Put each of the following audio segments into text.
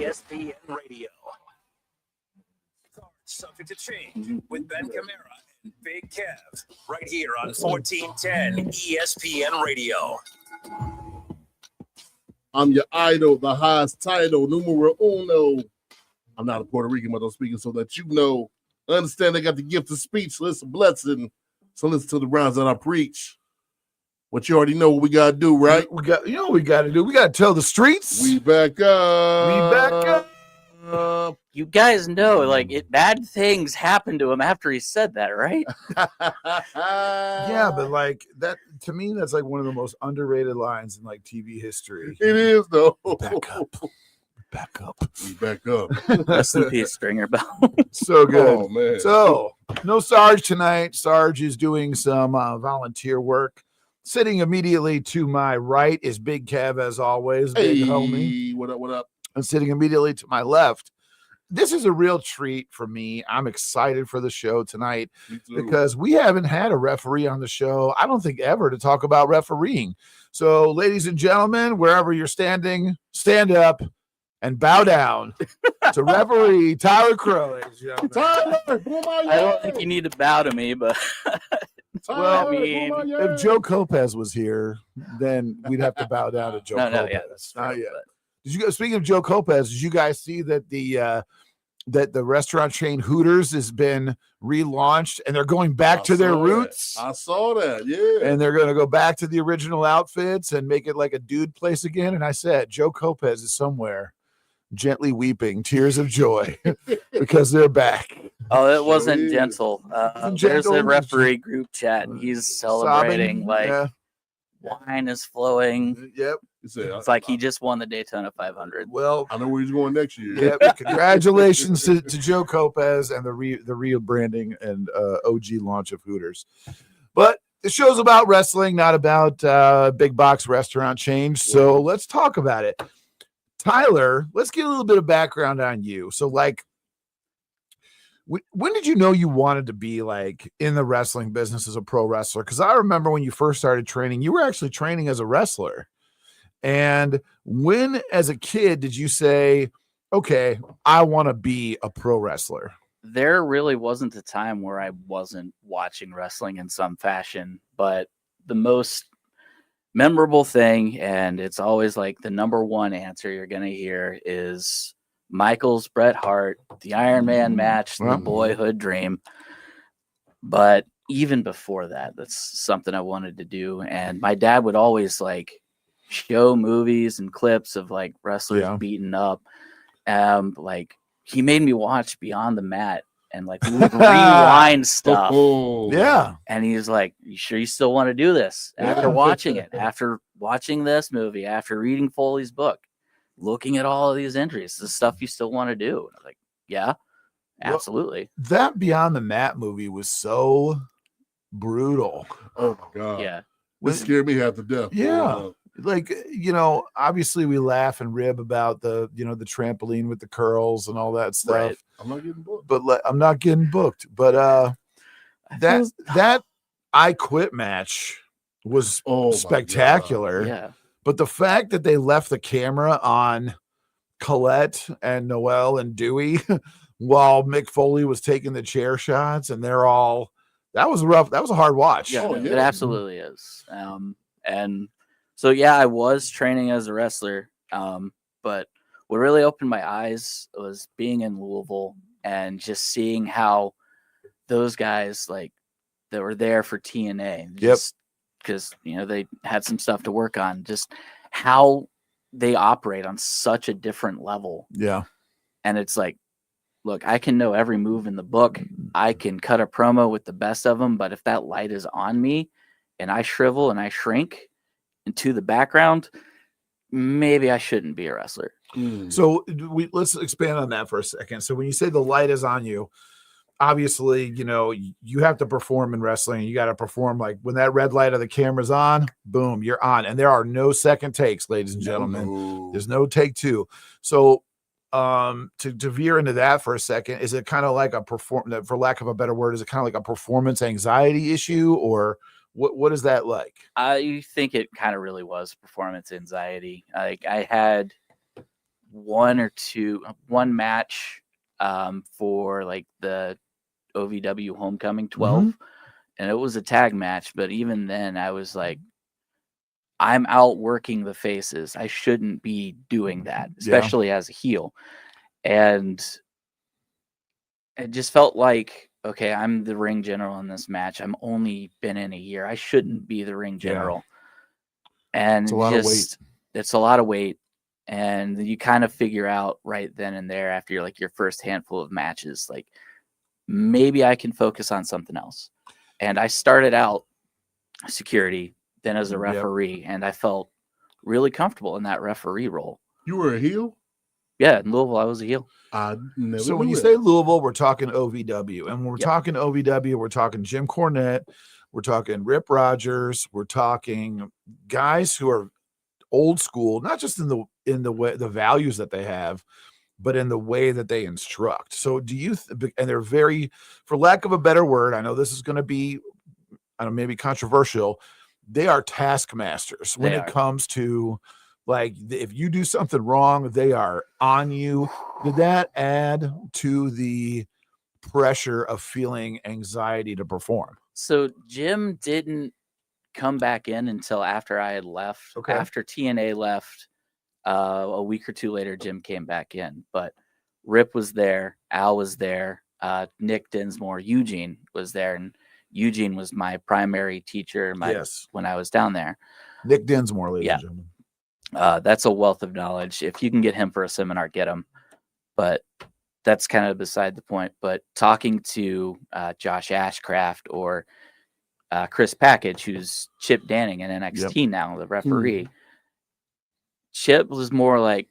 ESPN Radio. Subject to change with Ben Kimera and Big Kev right here on 1410 ESPN Radio. I'm your idol, the highest title, numero uno. I'm not a Puerto Rican, but I'm speaking so that you know. I understand I got the gift of speech, so it's a blessing. So listen to the rounds that I preach. What you already know what we got to do, right? We got, you know what we got to do? We got to tell the streets. We back up. We back up. You guys know, like, bad things happened to him after he said that, right? Yeah, but like that to me, that's like one of the most underrated lines in like TV history. It is though. Back up. Back up. We back up. Rest in peace, Stringer Bell. So good. Oh, man. So no Sarge tonight. Sarge is doing some volunteer work. Sitting immediately to my right is Big Kev, as always. Big homie. What up? What up? And sitting immediately to my left. This is a real treat for me. I'm excited for the show tonight because we haven't had a referee on the show, I don't think ever, to talk about refereeing. So, ladies and gentlemen, wherever you're standing, stand up and bow down to referee Tyler Crow. Tyler, I don't think you need to bow to me, but Well, I mean, if Joe Lopez was here, then we'd have to bow down to Joe Lopez. Yeah, that's true, Yeah. Did you guys, speaking of Joe Lopez, did you guys see that the restaurant chain Hooters has been relaunched and they're going back to their roots? I saw that, yeah. And they're going to go back to the original outfits and make it like a dude place again. And I said, Joe Lopez is somewhere gently weeping tears of joy because they're back. Oh, it wasn't is. gentle. There's Gentle. a referee group chat, and he's celebrating. Sobbing. Wine is flowing. Yep. It's like he just won the Daytona 500. Well, I know where he's going next year. yep. Congratulations to Joe Lopez and the rebranding and OG launch of Hooters. But the show's about wrestling, not about big box restaurant chains. So let's talk about it. Tyler, let's get a little bit of background on you. So, like, when did you know you wanted to be like in the wrestling business as a pro wrestler? Because I remember when you first started training, you were actually training as a wrestler. And when, as a kid, did you say, okay, I want to be a pro wrestler? There really wasn't a time where I wasn't watching wrestling in some fashion, but the most memorable thing, and it's always like the number one answer you're going to hear, is Michaels, Bret Hart, the Iron Man match, the boyhood dream. But even before that, that's something I wanted to do. And my dad would always like show movies and clips of like wrestlers beaten up. Like he made me watch Beyond the Mat and like we would rewind stuff. Yeah. And he's like, you sure you still want to do this after watching it, after watching this movie, after reading Foley's book, looking at all of these entries, the stuff you still want to do? And I'm like, yeah, absolutely. Well, that Beyond the Mat movie was so brutal. Oh my God. Yeah. It scared me half to death. Yeah. Like, you know, obviously we laugh and rib about the trampoline with the curls and all that stuff. Right. I'm not getting booked. But I'm not getting booked. But that I Quit match was spectacular. Yeah. But the fact that they left the camera on Colette and Noelle and Dewey while Mick Foley was taking the chair shots, and they're all, that was rough. That was a hard watch. Yeah, it absolutely is. And so, yeah, I was training as a wrestler. But what really opened my eyes was being in Louisville and just seeing how those guys, like, that were there for TNA. Just because, you know, they had some stuff to work on, just how they operate on such a different level. Yeah. And it's like, look, I can know every move in the book. I can cut a promo with the best of them. But if that light is on me and I shrivel and I shrink into the background, maybe I shouldn't be a wrestler. So let's expand on that for a second. So when you say the light is on you, obviously, you know, you have to perform in wrestling. You got to perform like when that red light of the camera's on, boom, you're on. And there are no second takes, ladies and gentlemen. No. There's no take two. So to veer into that for a second, is it kind of like for lack of a better word, is it kind of like a performance anxiety issue, or what is that like? I think it kind of really was performance anxiety. Like I had one match for like the OVW Homecoming 12, and it was a tag match. But even then, I was like, I'm outworking the faces. I shouldn't be doing that, especially as a heel. And it just felt like, okay, I'm the ring general in this match. I'm only been in a year. I shouldn't be the ring general. And It's a lot of weight. It's a lot of weight. And you kind of figure out right then and there after your first handful of matches, like maybe I can focus on something else. And I started out security, then as a referee, and I felt really comfortable in that referee role. You were a heel? Yeah, in Louisville, I was a heel. So when you say Louisville, we're talking OVW. And when we're talking OVW, we're talking Jim Cornette, we're talking Rip Rogers, we're talking guys who are old school, not just in the way the values that they have, but in the way that they instruct. So do you and they're very, for lack of a better word, I know this is going to be maybe controversial, they are taskmasters when it comes to, like, if you do something wrong, they are on you. Did that add to the pressure of feeling anxiety to perform? So Jim didn't come back in until after I had left. Okay. After TNA left, a week or two later, Jim came back in. But Rip was there, Al was there, Nick Dinsmore, Eugene was there, and Eugene was my primary teacher when I was down there. Nick Dinsmore, ladies and gentlemen. That's a wealth of knowledge. If you can get him for a seminar, get him. But that's kind of beside the point. But talking to Josh Ashcraft or Chris Package, who's Chip Danning in NXT now, the referee, Chip was more like,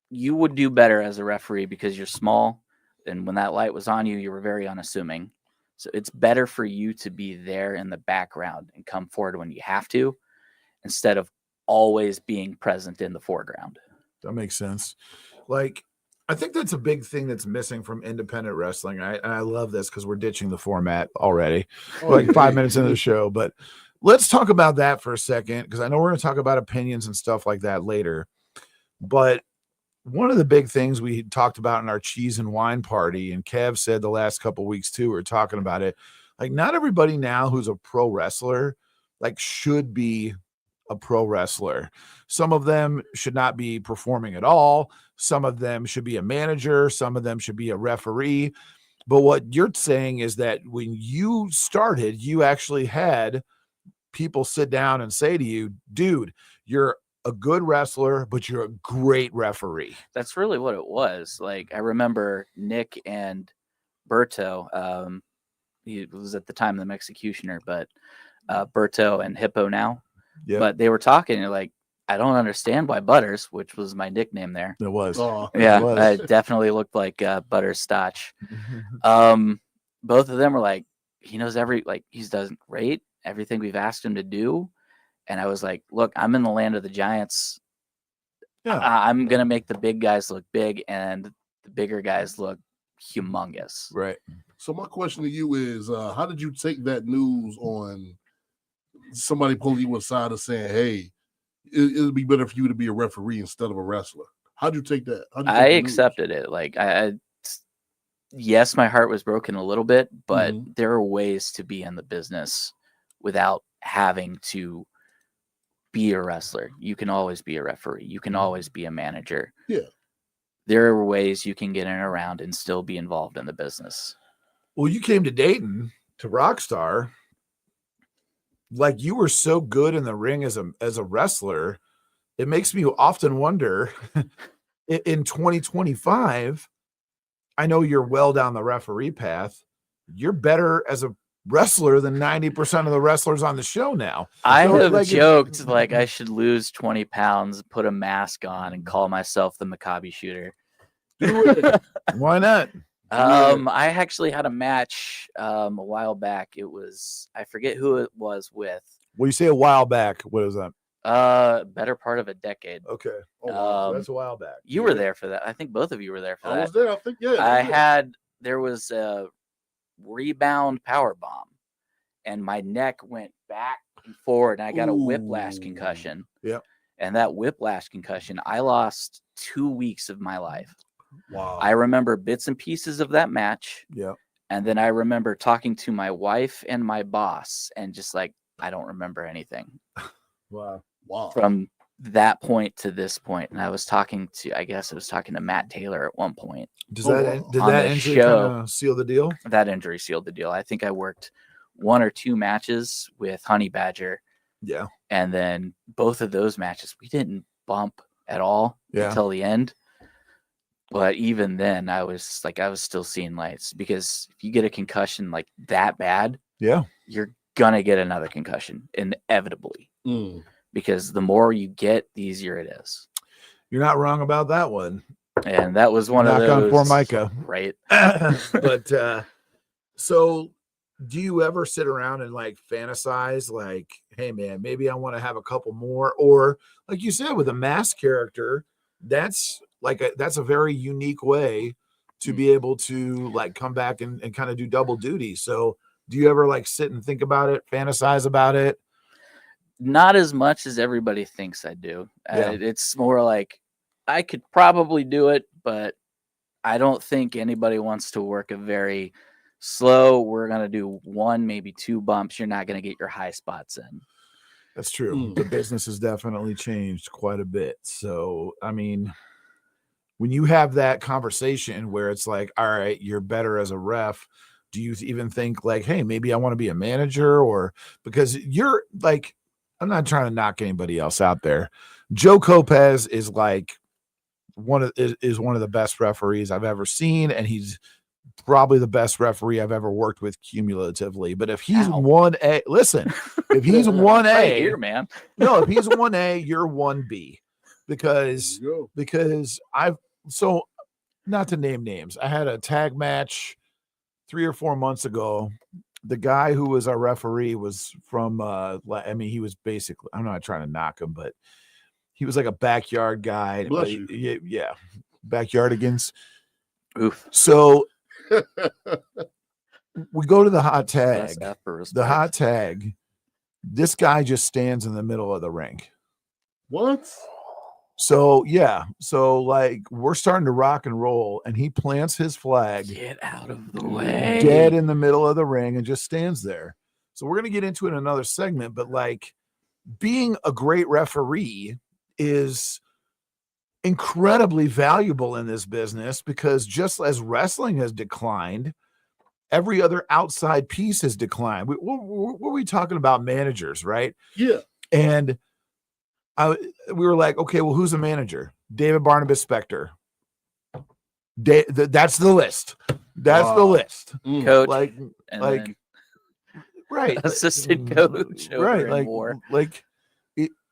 you would do better as a referee because you're small. And when that light was on you, you were very unassuming. So it's better for you to be there in the background and come forward when you have to, instead of always being present in the foreground. That makes sense. Like, I think that's a big thing that's missing from independent wrestling. I love this because we're ditching the format already. We're like 5 minutes into the show, but let's talk about that for a second, because I know we're going to talk about opinions and stuff like that later. But one of the big things we talked about in our cheese and wine party, and Kev said the last couple of weeks too, we were talking about it. Like, not everybody now who's a pro wrestler, like, should be a pro wrestler. Some of them should not be performing at all. Some of them should be a manager. Some of them should be a referee. But what you're saying is that when you started, you actually had people sit down and say to you, dude, you're a good wrestler, but you're a great referee. That's really what it was. Like, I remember Nick and Berto, he was at the time the Executioner, but Berto and Hippo now. Yeah. But they were talking, and like, I don't understand why Butters, which was my nickname there. It was. I definitely looked like Butters Stotch. Both of them were like, he knows he's done great, everything we've asked him to do. And I was like, look, I'm in the land of the giants. Yeah. I'm going to make the big guys look big and the bigger guys look humongous. Right. So my question to you is, how did you take that news on somebody pulling you aside and saying, hey, it'll be better for you to be a referee instead of a wrestler? How'd you take that? I accepted it. Like, yes, my heart was broken a little bit, but there are ways to be in the business without having to be a wrestler. You can always be a referee. You can always be a manager. Yeah. There are ways you can get in and around and still be involved in the business. Well, you came to Dayton, to Rockstar. Like, you were so good in the ring as a wrestler. It makes me often wonder, in 2025, I know you're well down the referee path. You're better as a wrestler than 90% of the wrestlers on the show now. I have joked like I should lose 20 pounds, put a mask on, and call myself the Maccabi Shooter. Why not? I actually had a match a while back. It was, I forget who it was with. When you say a while back, what is that? Better part of a decade. Okay. So that's a while back. You were there for that. I think both of you were there for that. I was there. I think, yeah. There was a rebound power bomb, and my neck went back and forward, and I got a whiplash concussion. Yep. And that whiplash concussion, I lost 2 weeks of my life. Wow. I remember bits and pieces of that match. Yeah. And then I remember talking to my wife and my boss and just like, I don't remember anything Wow. from that point to this point. And I was talking to Matt Taylor at one point. Did On that the injury show. kind of seal the deal? That injury sealed the deal. I think I worked 1 or 2 matches with Honey Badger. Yeah. And then both of those matches, we didn't bump at all Yeah. until the end. But even then, I was still seeing lights, because if you get a concussion like that bad, Yeah. you're going to get another concussion inevitably, because the more you get, the easier it is. You're not wrong about that one. And that was one of those. Knock on Formica. Right. But so do you ever sit around and like fantasize like, hey man, maybe I want to have a couple more? Or like you said, with a mask character, that's a very unique way to be able to like come back and kind of do double duty. So do you ever like sit and think about it, fantasize about it? Not as much as everybody thinks I do. Yeah. It's more like I could probably do it, but I don't think anybody wants to work a very slow. We're going to do 1, maybe 2 bumps. You're not going to get your high spots in. That's true. The business has definitely changed quite a bit. So, I mean, when you have that conversation where it's like, all right, you're better as a ref, do you even think like, hey, maybe I want to be a manager? Or because you're like, I'm not trying to knock anybody else out there. Joe Lopez is like one of the best referees I've ever seen, and he's probably the best referee I've ever worked with cumulatively. But if he's 1A, listen, if he's 1A, right here, man. No, if he's 1A, you're 1B, because so not to name names, I had a tag match 3 or 4 months ago. The guy who was our referee was from he was basically, I'm not trying to knock him, but he was like a backyard guy. Bless you. Yeah, backyardigans. Oof. So we go to the hot tag. The hot tag. This guy just stands in the middle of the ring. What? So yeah, so like we're starting to rock and roll, and he plants his flag. Get out of the way. Dead in the middle of the ring and just stands there. So we're gonna get into it in another segment, but like being a great referee is incredibly valuable in this business, because just as wrestling has declined, every other outside piece has declined. What were we talking about? Managers, right? Yeah. And we were like, okay, well, who's a manager? David Barnabas Spector. That's the list. That's the list. Coach, like, right, assistant coach, right? Like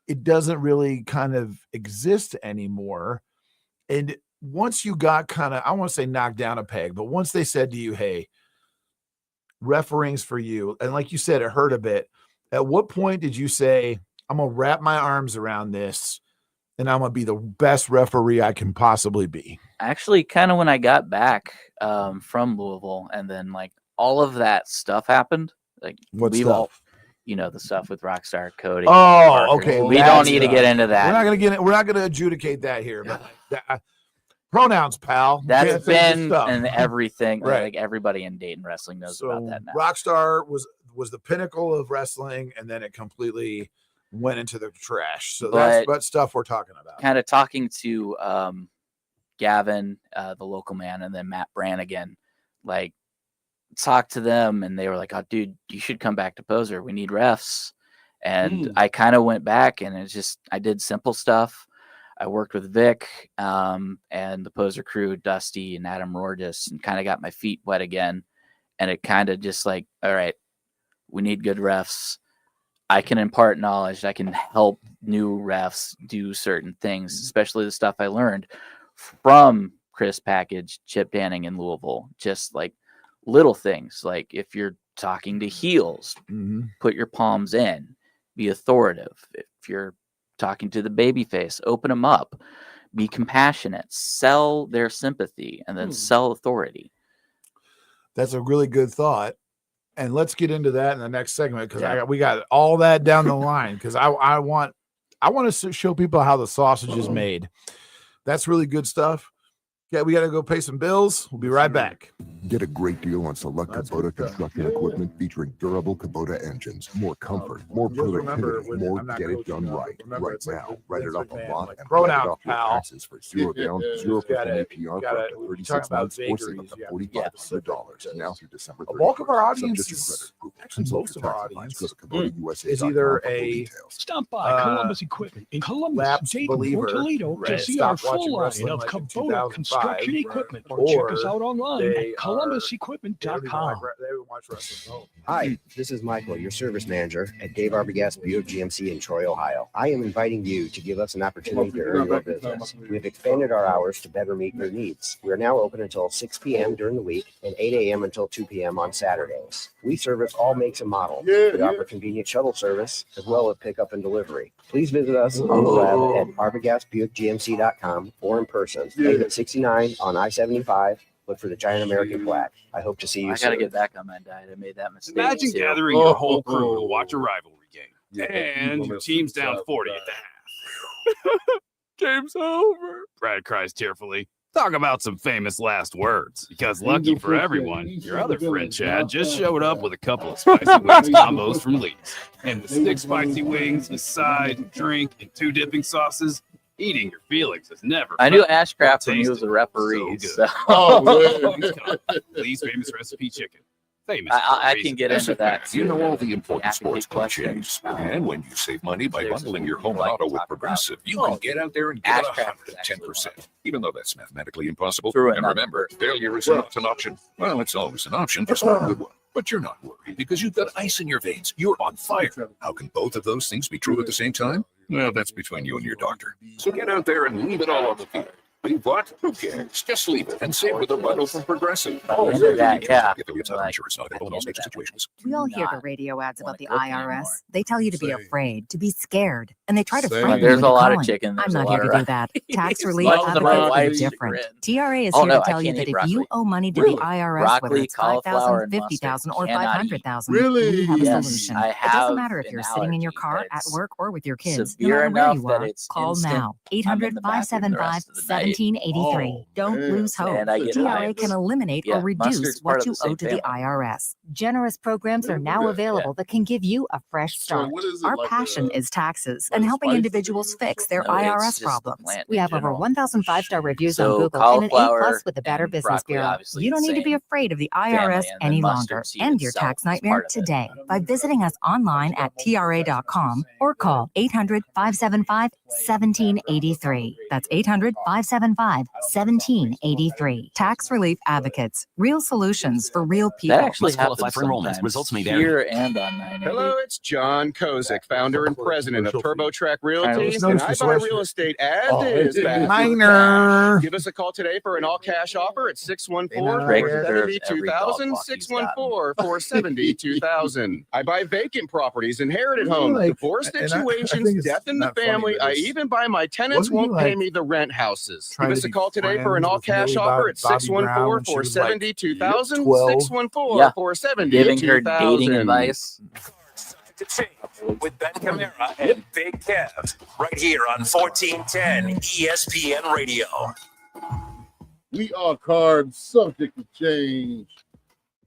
it doesn't really kind of exist anymore. And once you got kind of, I want to say knocked down a peg, but once they said to you, hey, refereeing's for you, and like you said, it hurt a bit. At what point did you say, I'm gonna wrap my arms around this and I'm gonna be the best referee I can possibly be? Actually, kind of when I got back from Louisville, and then like all of that stuff happened. Like what we've stuff? all, the stuff with Rockstar Cody. Oh, Parker. okay. We don't need to get into that. We're not gonna adjudicate that here, but pronouns, pal. That's been and everything. Right. Like everybody in Dayton wrestling knows about that now. Rockstar was the pinnacle of wrestling, and then it completely went into the trash. So that's what stuff we're talking about. Kind of talking to Gavin, the local man, and then Matt Brannigan, like talk to them, and they were like, oh dude, you should come back to Poser, we need refs. And I kind of went back, and it's just I did simple stuff. I worked with Vic and the Poser crew, Dusty and Adam Rorges, and kind of got my feet wet again. And it kind of just like, all right, we need good refs. I can impart knowledge. I can help new refs do certain things, especially the stuff I learned from Chris Package, Chip Danning in Louisville. Just like little things, like if you're talking to heels, put your palms in, be authoritative. If you're talking to the baby face, open them up, be compassionate, sell their sympathy, and then sell authority. That's a really good thought. And let's get into that in the next segment, because we got all that down the line, because I want I want to show people how the sausage is made. That's really good stuff. Yeah, we got to go pay some bills. We'll be right back. Get a great deal on select That's Kubota good stuff. construction equipment featuring durable Kubota engines, more comfort, more Just remember, productivity, when more I'm not get it coaching done you, right. remember, Right it's like now, the write it Vince off a McMahon, lot like, and throw it write out, it off your pal. taxes for $0 down, 0% gotta- APR for up to we're 36 talking about months or save up vagaries, to yeah. 45 dollars now through December 31st. A bulk of our audience Subject to is- credit approval. actually Consult most your of our tax advisor. audience Go to KubotaUSA.com is either for full a details. Stop by Columbus Equipment in Columbus, lapsed Dayton, believer or Toledo that to see our stopped watching full line wrestling of like in Kubota 2005, construction equipment, or or check us out online they at they don't columbusequipment.com. even watch wrestling. Oh. Hi, this is Michael, your service manager at Dave Arbogast Buick GMC in Troy, Ohio. I am inviting you to give us an opportunity to earn your business. We've expanded our hours to better meet your needs. We are now open until 6 p.m. during the week and 8 a.m. until 2 p.m. on Saturdays. We service all makes and models. We offer convenient shuttle service as well as pickup and delivery. Please visit us on the web at arbogastbuickgmc.com or in person. Exit 69 on I-75. Look for the giant American flag. I hope to see you I soon. gotta get back on my diet. I made that mistake. Imagine too. gathering your whole crew to watch a rivalry game, and your team's down 40 at the half. Game's over. Brad cries tearfully. Talk about some famous last words. Because lucky for everyone, your other friend Chad just showed up with a couple of spicy wings combos from Lee's. And the 6 spicy wings, a side, drink, and 2 dipping sauces. Eating your feelings has never. I knew felt Ashcraft when he tasted was a referee. so So, good. Oh, man. Lee's famous recipe chicken. Famous. I for a can reason. get into that. You know all the important Advocate sports questions. cliches. And when you save money by There's bundling your home like auto to with talk about. Progressive, you Oh, can get out there and get Ashcraft is actually 110%. Even though that's mathematically impossible. Through it, And not remember, failure is not an option. Well, it's always an option, just not a good one. But you're not worried because you've got ice in your veins. You're on fire. How can both of those things be true at the same time? Well, that's between you and your doctor. So get out there and leave it all on the field. Leave what? Who cares? Just leave it and save with a bundle from Progressive. Into that, yeah. Affiliates have Like, insurance not available in all states and situations. We all hear the Not radio ads about wanna the cook IRS. anymore. They tell you to be Same. afraid, to be scared, and they try to Same. frighten you There's into a lot of calling. chicken. There's I'm a not lot here of to do that. Tax It's relief much to my advocates wife's are different. chagrin. TRA is Oh, here no, to I tell you can't that eat if broccoli. you owe money to Really? the IRS, Broccoli, whether it's cauliflower, 5,000, and 50,000, or mustard. Cannot eat. 500,000, Really? we have a Yes, solution. I It have doesn't matter if an you're sitting in your allergy car, at that's work, or with your kids. No severe matter where enough you that are, it's call instant. now. I'm in the bathroom the rest of the night. 800-575-1783. Oh, Don't man. lose hope. And I get TRA hives. can eliminate Yeah, or reduce mustard's part what of you the same owe to the family. IRS. Generous programs are now available that can give you a fresh So start. what is it, Our like passion a- is taxes like and a helping spice individuals thing? fix their No, it's IRS just the problems. plant We in have over general. 1,000 5-star reviews on So Google and an cauliflower A+ with the Better and Business broccoli, Bureau. obviously You don't the need to be same afraid of the family, IRS and then any mustard longer seed and your itself tax is nightmare part of it. today by visiting us online at TRA.com or call 800-575-1783. That's 800-575-1783. Tax Relief Advocates. Real solutions for real people. That actually Must qualify happens for enrollment. sometimes Results may vary. here and on 980. Hello, it's John Kozik, founder and president of TurboTrack Realty, Notice and the I buy sweatshirt. real estate as Oh, is. yeah. back with Minor. cash. Give us a call today for an all-cash offer at Greg 614-472,000, deserves every dog walk he's 614-472,000. I buy vacant properties, inherited Wasn't he homes, like- divorce and I situations, think it's death in the not funny, family. but I it's- even buy my tenants wasn't he won't pay like me the rent houses. Give trying us to a be call today for friends an with all-cash Millie offer at Bobby Brown when she was, like, 614-472,000, 12. 614-472,000. giving her dating advice. To change with Ben Kimera and Big Kev right here on 1410 ESPN Radio. We are cards subject to change.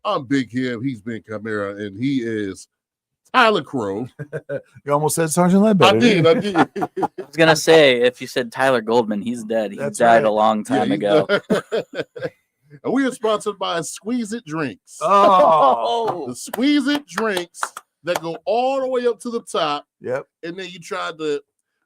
I'm Big Kev. He's Ben Kimera, and he is Tyler Crow. You almost said Sergeant I Ledbetter. did. I was gonna say, if you said Tyler Goldman, he's dead. He That's died right. a long time ago. And we are sponsored by Squeeze It Drinks. Oh. The Squeeze It Drinks that go all the way up to the top, Yep. and then you try to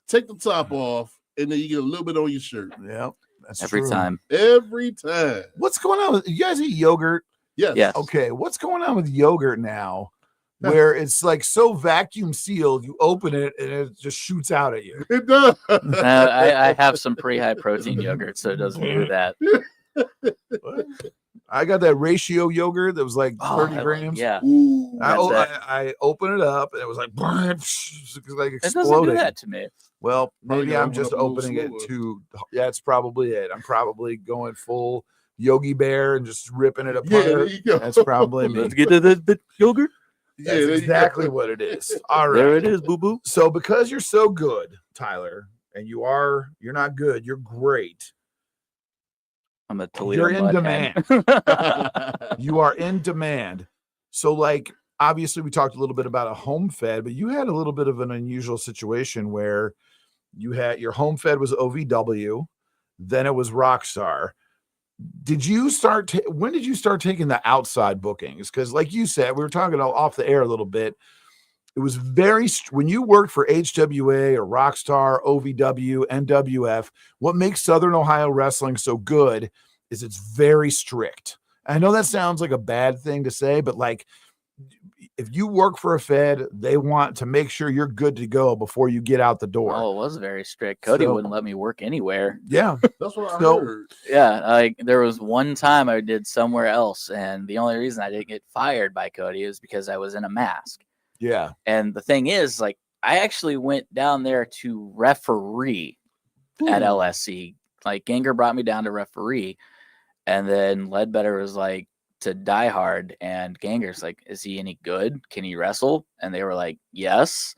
take the top off, and then you get a little bit on your shirt. Yep. That's Every true. time. Every time. What's going on with you guys eat yogurt? Yes. Yes. Okay, what's going on with yogurt now? Where it's like so vacuum sealed, you open it and it just shoots out at you. It does. I have some pretty high protein yogurt, so it doesn't do that. What? I got that ratio yogurt that was like 30 grams. Yeah. Ooh. That's it. I opened it up and it was like, like It doesn't do exploding. that to me. Well, Probably maybe gotta I'm open just up a little opening it slower. too. Yeah, that's probably it. I'm probably going full Yogi Bear and just ripping it Yeah, there apart. you go. That's probably me. Let's get to the yogurt. Yeah, That's there you exactly go. what it is. All right. There it is, boo boo. So because you're so good, Tyler, and you're not good, you're great. I'm a Toledo You're in mud demand. hen. You are in demand. So, like, obviously, we talked a little bit about a home fed, but you had a little bit of an unusual situation where you had your home fed was OVW, then it was Rockstar. Did you start? When did you start taking the outside bookings? Because, like you said, we were talking off the air a little bit. It was when you worked for HWA or Rockstar, OVW, NWF. What makes Southern Ohio wrestling so good is it's very strict. I know that sounds like a bad thing to say, but like if you work for a fed, they want to make sure you're good to go before you get out the door. Oh, it was very strict. Cody So- wouldn't let me work anywhere. Yeah. That's what I So- heard. Yeah, like there was one time I did somewhere else, and the only reason I didn't get fired by Cody is because I was in a mask. Yeah. And the thing is, like, I actually went down there to referee at LSC. Like, Ganger brought me down to referee, and then Ledbetter was like to Die Hard, and Ganger's like, "Is he any good? Can he wrestle?" And they were like, "Yes."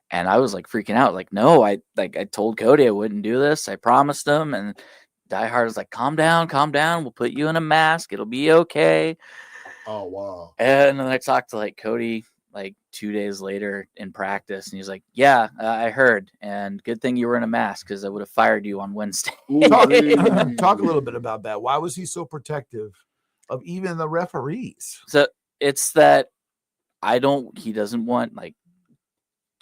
And I was like freaking out, like, "No, I told Cody I wouldn't do this. I promised him." And Die Hard was like, calm down. We'll put you in a mask. It'll be okay." Oh wow. And then I talked to like Cody like 2 days later in practice, and he's like, "Yeah, I heard, and good thing you were in a mask because I would have fired you on Wednesday." Talk a little bit about that. Why was he so protective of even the referees? So it's that he doesn't want, like,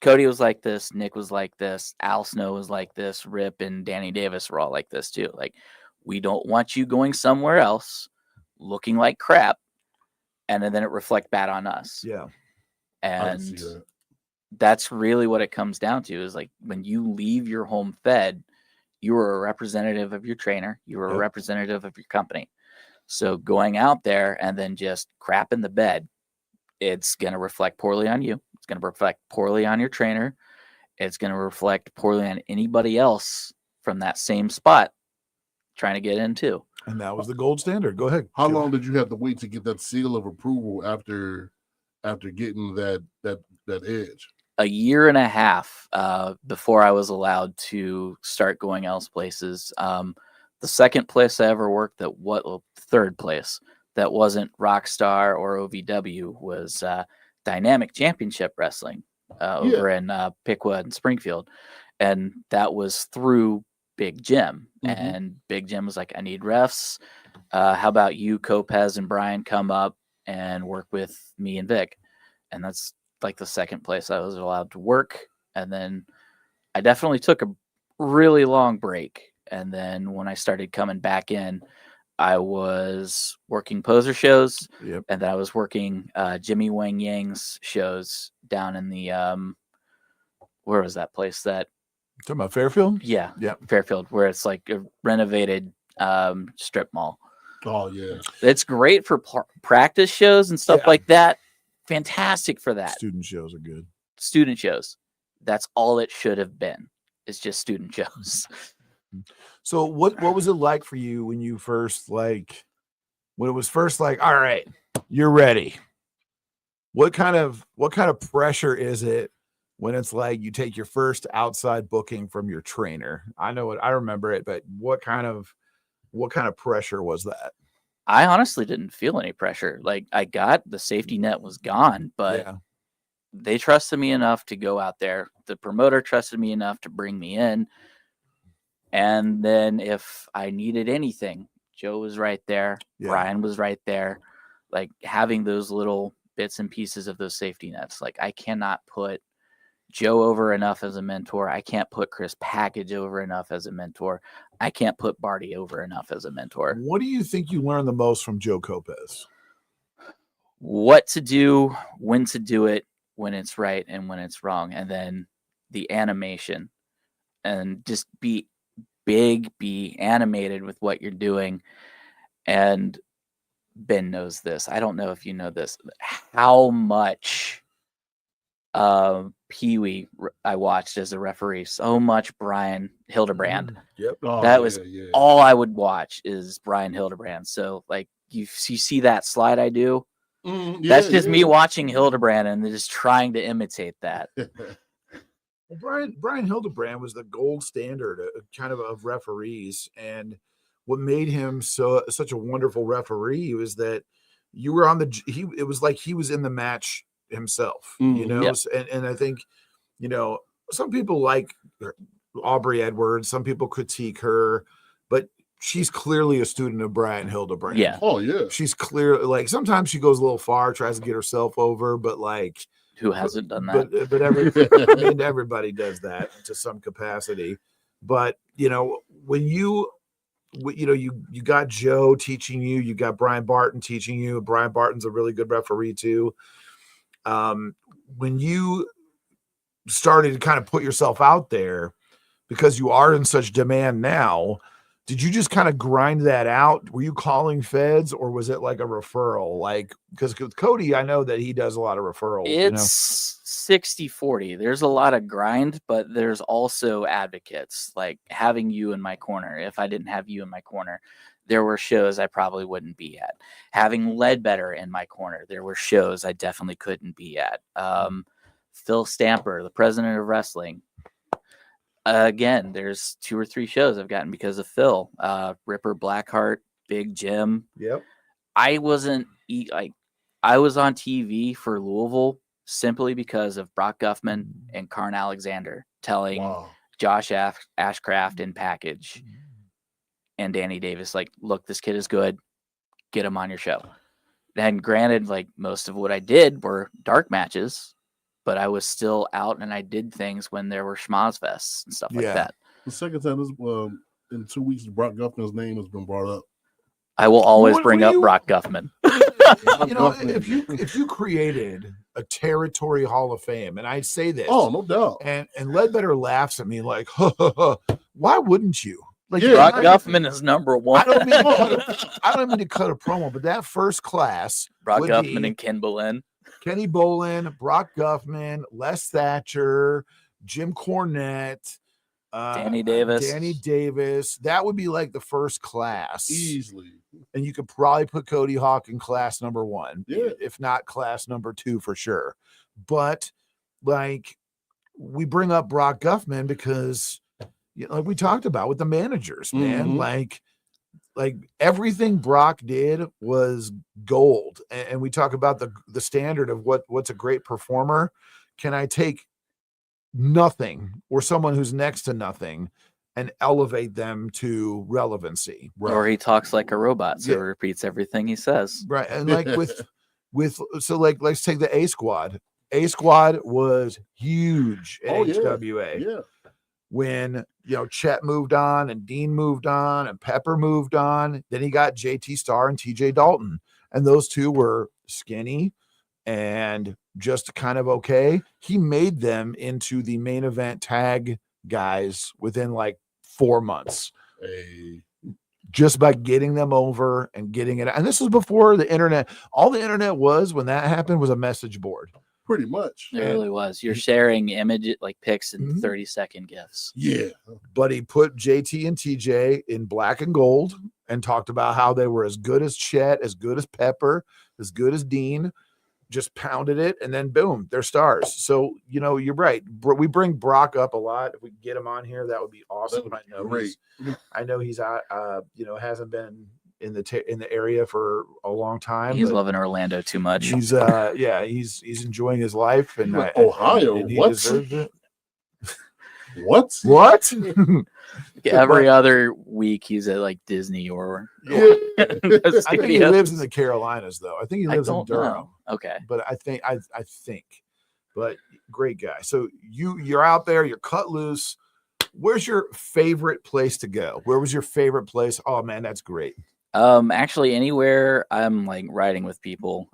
Cody was like this, Nick was like this, Al Snow was like this, Rip and Danny Davis were all like this too. Like, we don't want you going somewhere else looking like crap, and then it reflect bad on us. Yeah. I can And see that. that's really what it comes down to, is like when you leave your home fed, you are a representative of your trainer, you are a representative of your company. So going out there and then just crap in the bed, it's going to reflect poorly on you. It's going to reflect poorly on your trainer. It's going to reflect poorly on anybody else from that same spot trying to get in too. And that was the gold standard. Go ahead. How long did you have to wait to get that seal of approval after getting that edge? A year and a half before I was allowed to start going else places. The second place I ever worked third place that wasn't Rockstar or OVW was Dynamic Championship Wrestling over in Piqua and Springfield. And that was through Big Jim. Mm-hmm. And Big Jim was like, "I need refs. How about you, Kopez and Brian, come up and work with me and Vic?" And that's like the second place I was allowed to work. And then I definitely took a really long break. And then when I started coming back in, I was working poser shows. Yep. And then I was working Jimmy Wang Yang's shows down in the where was that place that Talking about Fairfield? yeah Yep. Fairfield, where it's like a renovated strip mall. Oh yeah. It's great for practice shows and stuff like that. Fantastic for that. Student shows are good. Student shows. That's all it should have been. It's just student shows. So what was it like for you when it was first like, all right, you're ready? What kind of pressure is it when it's like you take your first outside booking from your trainer? I know it, I remember it, but what kind of pressure was that? I honestly didn't feel any pressure. Like, I got the safety net was gone, but they trusted me enough to go out there. The promoter trusted me enough to bring me in. And then if I needed anything, Joe was right there. Yeah. Brian was right there. Like, having those little bits and pieces of those safety nets. Like, I cannot put Joe over enough as a mentor. I can't put Chris Package over enough as a mentor. I can't put Barty over enough as a mentor. What do you think you learned the most from Joe Kopez? What to do, when to do it, when it's right and when it's wrong. And then the animation, and just be big, be animated with what you're doing. And Ben knows this. I don't know if you know this, how much Pee-wee I watched as a referee. So much Brian Hildebrand. Yep. That was all I would watch is Brian Hildebrand. So like you see that slide I do, That's just me watching Hildebrand and just trying to imitate that. Well, Brian Hildebrand was the gold standard kind of referees, and what made him such a wonderful referee was that you were on it was like he was in the match himself, you know. Yep. And I think, you know, some people like Aubrey Edwards, some people critique her, but she's clearly a student of Brian Hildebrand. Yeah. Oh yeah. She's clear. Like sometimes she goes a little far, tries to get herself over, but like, who hasn't done that? But everybody does that to some capacity. But you know, when you got Joe teaching you, you got Brian Barton teaching you. Brian Barton's a really good referee too. When you started to kind of put yourself out there, because you are in such demand now, did you just kind of grind that out? Were you calling feds, or was it like a referral? Like, because with Cody, I know that he does a lot of referrals. It's 60-40. There's a lot of grind, but there's also advocates, like having you in my corner. If I didn't have you in my corner, there were shows I probably wouldn't be at. Having Ledbetter in my corner, there were shows I definitely couldn't be at. Phil Stamper, the president of wrestling. Again, there's 2 or 3 shows I've gotten because of Phil. Ripper Blackheart, Big Jim. Yep. I was on TV for Louisville simply because of Brock Guffman and Karn Alexander telling Josh Ashcraft in package and Danny Davis, like, look, this kid is good. Get him on your show. And granted, like, most of what I did were dark matches, but I was still out and I did things when there were schmoz fests and stuff like that. The second time in 2 weeks, Brock Guffman's name has been brought up. I will always bring up Brock Guffman. You know, if you created a territory Hall of Fame, and I say this, no doubt, and Ledbetter laughs at me like, why wouldn't you? Like, Brock Guffman is number 1. I don't mean to cut a promo, but that first class, Brock Guffman and Ken Boleyn. Kenny Bolin, Brock Guffman, Les Thatcher, Jim Cornette, Danny Davis. That would be like the first class easily. And you could probably put Cody Hawk in class number 1, yeah, if not class number 2 for sure. But like, we bring up Brock Guffman because, you know, like we talked about with the managers, man, like everything Brock did was gold. And we talk about the standard of what's a great performer. Can I take nothing or someone who's next to nothing and elevate them to relevancy? Right. Or he talks like a robot, so he repeats everything he says. Right. And like so like, let's take the A Squad. A Squad was huge at HWA. Yeah. When, you know, Chet moved on and Dean moved on and Pepper moved on, then he got JT Starr and TJ Dalton. And those two were skinny and just kind of okay. He made them into the main event tag guys within like 4 months. Just by getting them over and getting it. And this was before the internet. All the internet was when that happened was a message board. Pretty much. It really was. You're sharing images, like pics in 30-second GIFs. Yeah. But he put JT and TJ in black and gold and talked about how they were as good as Chet, as good as Pepper, as good as Dean. Just pounded it, and then boom, they're stars. So, you know, you're right. We bring Brock up a lot. If we can get him on here, that would be awesome. I know he's you know, hasn't been in the area for a long time. He's loving Orlando too much. He's he's enjoying his life, and Ohio. And he what? deserves it. What? Every other week he's at like Disney or I think he lives in the Carolinas, though. I think he lives in Durham. Know. Okay, but I think, but great guy. So you're out there, you're cut loose. Where's your favorite place to go? Where was your favorite place? Oh man, that's great. Actually, anywhere I'm like riding with people,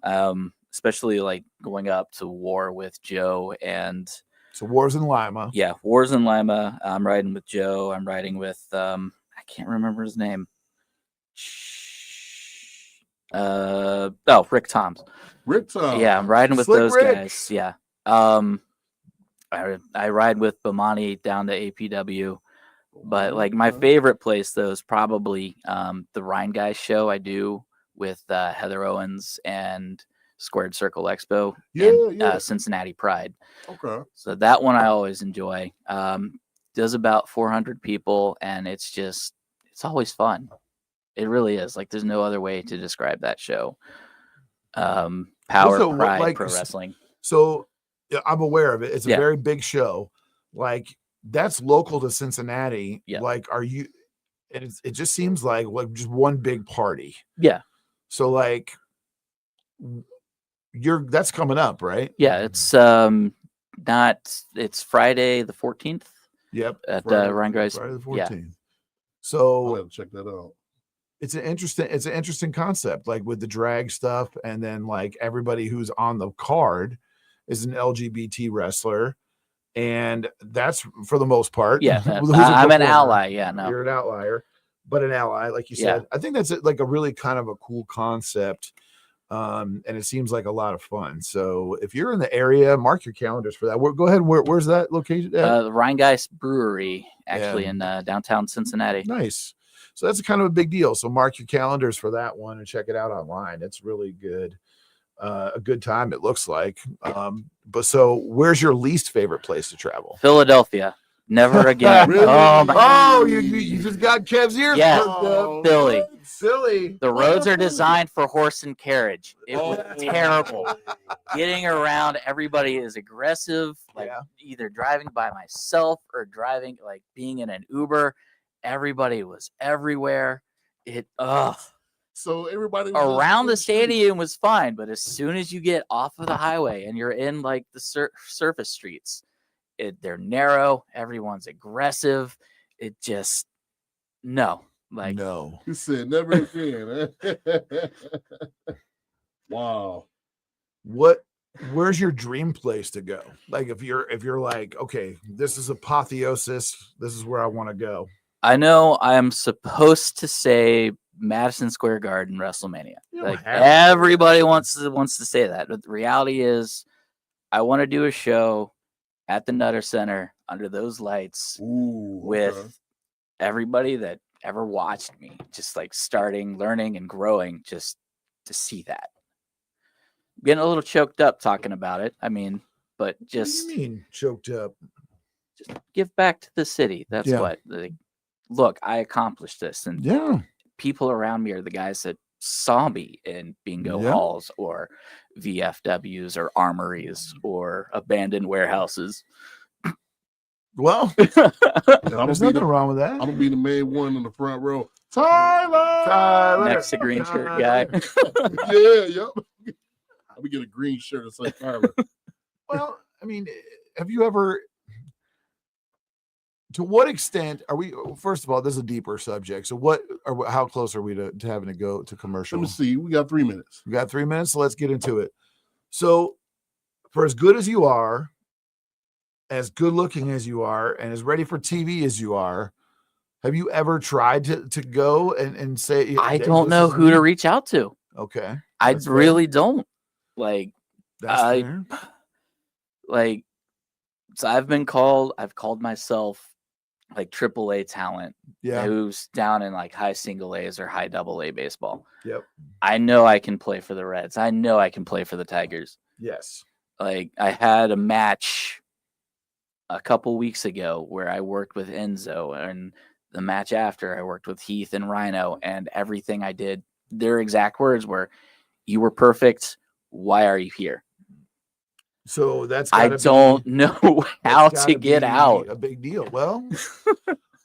especially like going up to War with Joe and. So War's in Lima. Yeah, War's in Lima. I'm riding with Joe. I'm riding with I can't remember his name. Rick Toms. Rick Toms. Yeah, I'm riding with Slick those Rick. guys. Yeah. I ride with Bomani down to APW. But like my favorite place though is probably the Rhine Guys show I do with Heather Owens and Squared Circle Expo, Yeah. Cincinnati Pride. Okay. So that one I always enjoy. Does about 400 people, and it's always fun. It really is. Like, there's no other way to describe that show. Power Pride Pro Wrestling. So yeah, I'm aware of it. It's a Yeah. very big show. Like, that's local to Cincinnati. Yeah. Like, it just seems like just one big party. Yeah. So like that's coming up, right? Yeah, it's Friday the 14th. Yep. At Friday Rheingeist. the 14th. Yeah. I'll So have to check that out. it's an interesting concept, like with the drag stuff, and then like everybody who's on the card is an LGBT wrestler, and that's for the most part. Yeah, who's a I'm an performer. ally. Yeah, no. You're an outlier, but an ally, like you said. I think that's like a really kind of a cool concept, and it seems like a lot of fun. So if you're in the area, mark your calendars for that. Go ahead. Where's that located at? The Rheingeist Brewery, actually, in downtown Cincinnati. Nice. So that's kind of a big deal. So mark your calendars for that one and check it out online. It's really good. A good time, it looks like. But so where's your least favorite place to travel? Philadelphia. Never again. Really? You just got Kev's ears. Yeah. perked up. Philly. Silly. The roads are designed for horse and carriage. It was terrible. Getting around, everybody is aggressive, like either driving by myself or driving, like being in an Uber. Everybody was everywhere. So everybody around the stadium was fine, but as soon as you get off of the highway and you're in like the surface streets, they're narrow. Everyone's aggressive. It just no. You said never again. Wow. Where's your dream place to go? Like if you're like, okay, this is apotheosis, this is where I want to go. I know I'm supposed to say Madison Square Garden WrestleMania. Like everybody wants to say that, but the reality is, I want to do a show at the Nutter Center under those lights with everybody that ever watched me, just like starting, learning, and growing, just to see that. I'm getting a little choked up talking about it. I mean, but just what do you mean choked up? Just give back to the city. That's what. Look, I accomplished this, and people around me are the guys that saw me in bingo halls or VFWs or armories or abandoned warehouses. Well, there's nothing wrong with that. I'm gonna be the main one in the front row. Tyler! Next to green shirt guy. Yep. I'm gonna get a green shirt and say Tyler. Well, I mean, have you ever? To what extent are we? First of all, this is a deeper subject. So, how close are we to having to go to commercial? Let me see. We got 3 minutes. We got 3 minutes, so let's get into it. So, for as good as you are, as good looking as you are, and as ready for TV as you are, have you ever tried to go and say? I don't know who to reach out to. Okay, I really don't. Like, so I've called myself like AAA talent, who's down in like high single A's or high double A baseball. Yep. I know I can play for the Reds. I know I can play for the Tigers. Yes. Like, I had a match a couple weeks ago where I worked with Enzo, and the match after I worked with Heath and Rhino, and everything I did, their exact words were, "You were perfect. Why are you here?" So I don't know how to get out. A big deal. Well,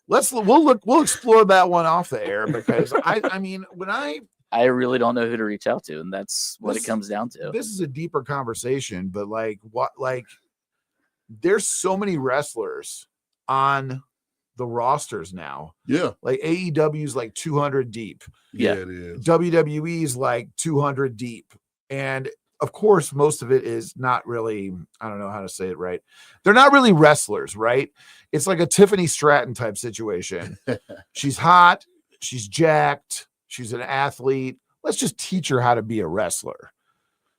we'll explore that one off the air, because I mean, I really don't know who to reach out to, and that's what it comes down to. This is a deeper conversation, but there's so many wrestlers on the rosters now. Yeah. Like AEW's like 200 deep. Yeah, it is. WWE's like 200 deep. And of course, most of it is not really, I don't know how to say it right. They're not really wrestlers, right? It's like a Tiffany Stratton type situation. She's hot. She's jacked. She's an athlete. Let's just teach her how to be a wrestler.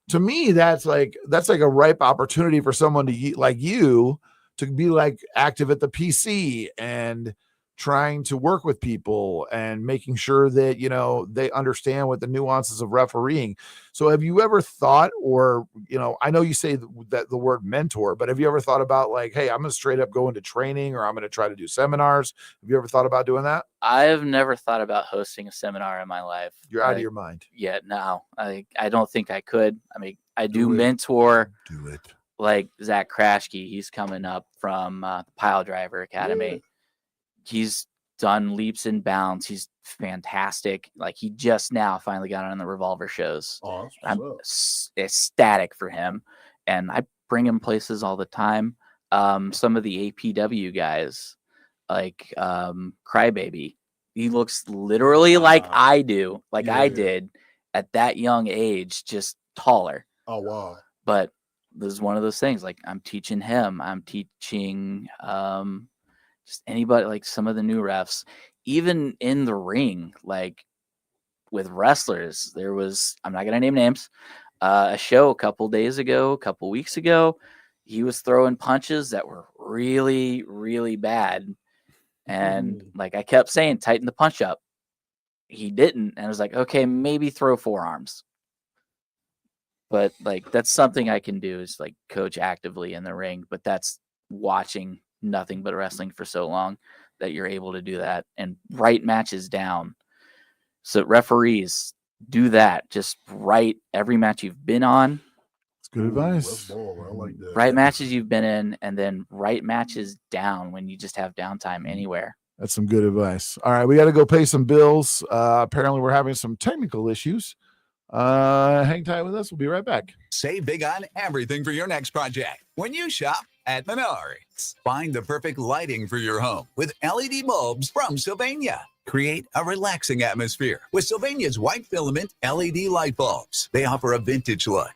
To me, that's like a ripe opportunity for someone like you to be like active at the PC and trying to work with people and making sure that, you know, they understand what the nuances of refereeing. So have you ever thought, or, you know, I know you say that the word mentor, but have you ever thought about like, hey, I'm going to straight up go into training, or I'm going to try to do seminars? Have you ever thought about doing that? I have never thought about hosting a seminar in my life. You're out of your mind. Yeah, no, I don't think I could. I mean, I do Do it. mentor Do it. like Zach Krashke. He's coming up from the Pile Driver Academy. He's done leaps and bounds. He's fantastic. Like, he just now finally got on the Revolver shows. Oh, that's I'm what's up. ecstatic for him, and I bring him places all the time. Some of the APW guys, like Crybaby, he looks literally like I do, like I did at that young age, just taller. Oh, wow. But this is one of those things. Like, I'm teaching him. I'm teaching just anybody, like some of the new refs, even in the ring, like with wrestlers. There was, I'm not gonna name names, a show a couple weeks ago. He was throwing punches that were really, really bad. And like I kept saying, tighten the punch up. He didn't. And I was like, okay, maybe throw forearms. But like, that's something I can do, is like coach actively in the ring. But that's watching nothing but wrestling for so long that you're able to do that and write matches down. So referees, do that. Just write every match you've been on. It's good advice. I like that. Write matches you've been in, and then write matches down when you just have downtime anywhere. That's some good advice. All right, we got to go pay some bills. Apparently, we're having some technical issues. Hang tight with us. We'll be right back. Save big on everything for your next project when you shop at Menards. Find the perfect lighting for your home with LED bulbs from Sylvania. Create a relaxing atmosphere with Sylvania's white filament LED light bulbs. They offer a vintage look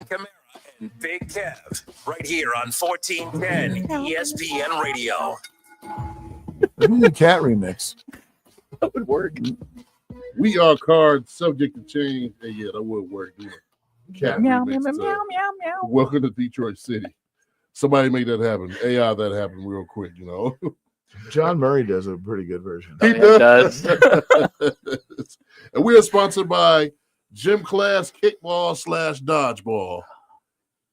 Kimera and Big Kev, right here on 1410 ESPN Radio. Maybe the cat remix. That would work. We are cards subject to change. And yeah, that would work. Yeah. Cat Meow, remix, meow, meow, meow, meow. Welcome to Detroit City. Somebody make that happen. AI that happen real quick, you know. John Murray does a pretty good version. He does. And we are sponsored by Gym Class Kickball / Dodgeball.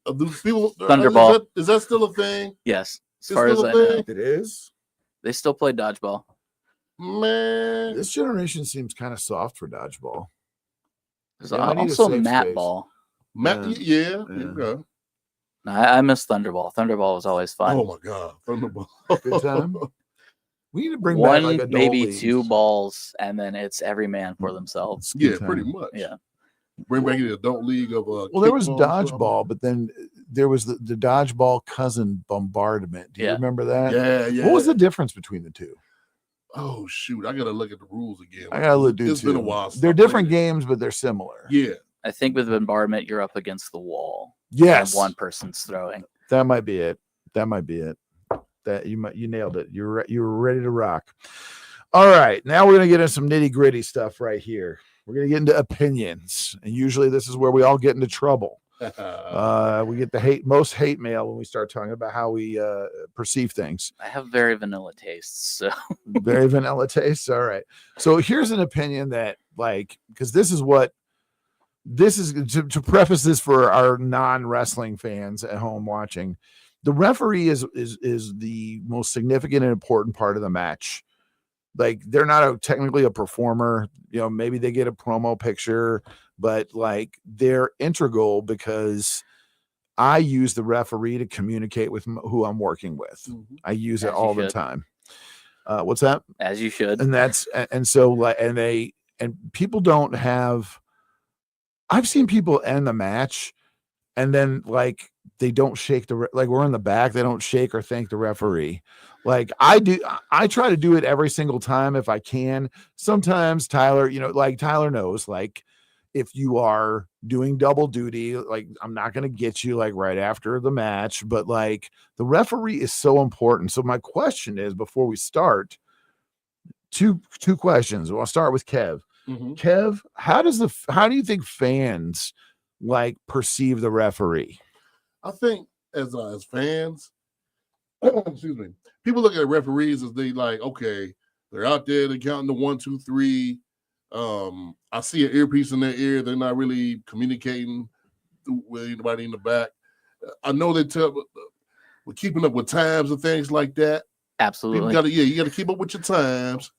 Do people, Thunderball. Is that still a thing? Yes. As It's far as still I a know. thing? It is. They still play dodgeball. Man. This generation seems kind of soft for dodgeball. There's Yeah, I need a also safe mat space. ball. Yeah. Okay. No, I miss Thunderball. Thunderball was always fun. Oh my God. Thunderball. Good time. We need to bring One, back like adult maybe leagues. 2 balls, and then it's every man for themselves. Good Yeah, time. pretty much. Yeah. Bring back the adult league of Well, there was kickball or something. dodgeball, but then there was the dodgeball cousin bombardment. Do you Yeah. remember that? Yeah, yeah. What was the difference between the two? Oh shoot, I gotta look at the rules again. I gotta look. It's been a while. since They're I played different it. games, but they're similar. Yeah. I think with bombardment, you're up against the wall. Yes. And one person's throwing. That might be it. That might be it. That you nailed it. You were ready to rock. All right, now we're gonna get into some nitty gritty stuff right here. We're gonna get into opinions, and usually this is where we all get into trouble. We get the most hate mail when we start talking about how we perceive things. I have very vanilla tastes, so Very vanilla tastes. All right. So here's an opinion that, like, because this is to preface this for our non-wrestling fans at home watching. The referee is the most significant and important part of the match. Like, they're not technically a performer, you know, maybe they get a promo picture, but like they're integral because I use the referee to communicate with who I'm working with. Mm-hmm. I use it As you all the should. time. What's that? as you should. And so like, and people don't have, I've seen people end the match and then like they don't shake like we're in the back, they don't shake or thank the referee. Like I do, I try to do it every single time if I can. Sometimes Tyler, you know, like Tyler knows, like if you are doing double duty, like I'm not going to get you like right after the match, but like the referee is so important. So my question is, before we start, two questions. I'll start with Kev. Mm-hmm. Kev, how do you think fans like perceive the referee? I think as fans, excuse me, people look at referees as they like, okay, they're out there, they're counting the 1, 2, 3. I see an earpiece in their ear, they're not really communicating with anybody in the back. I know we're keeping up with times and things like that. Absolutely. You gotta keep up with your times,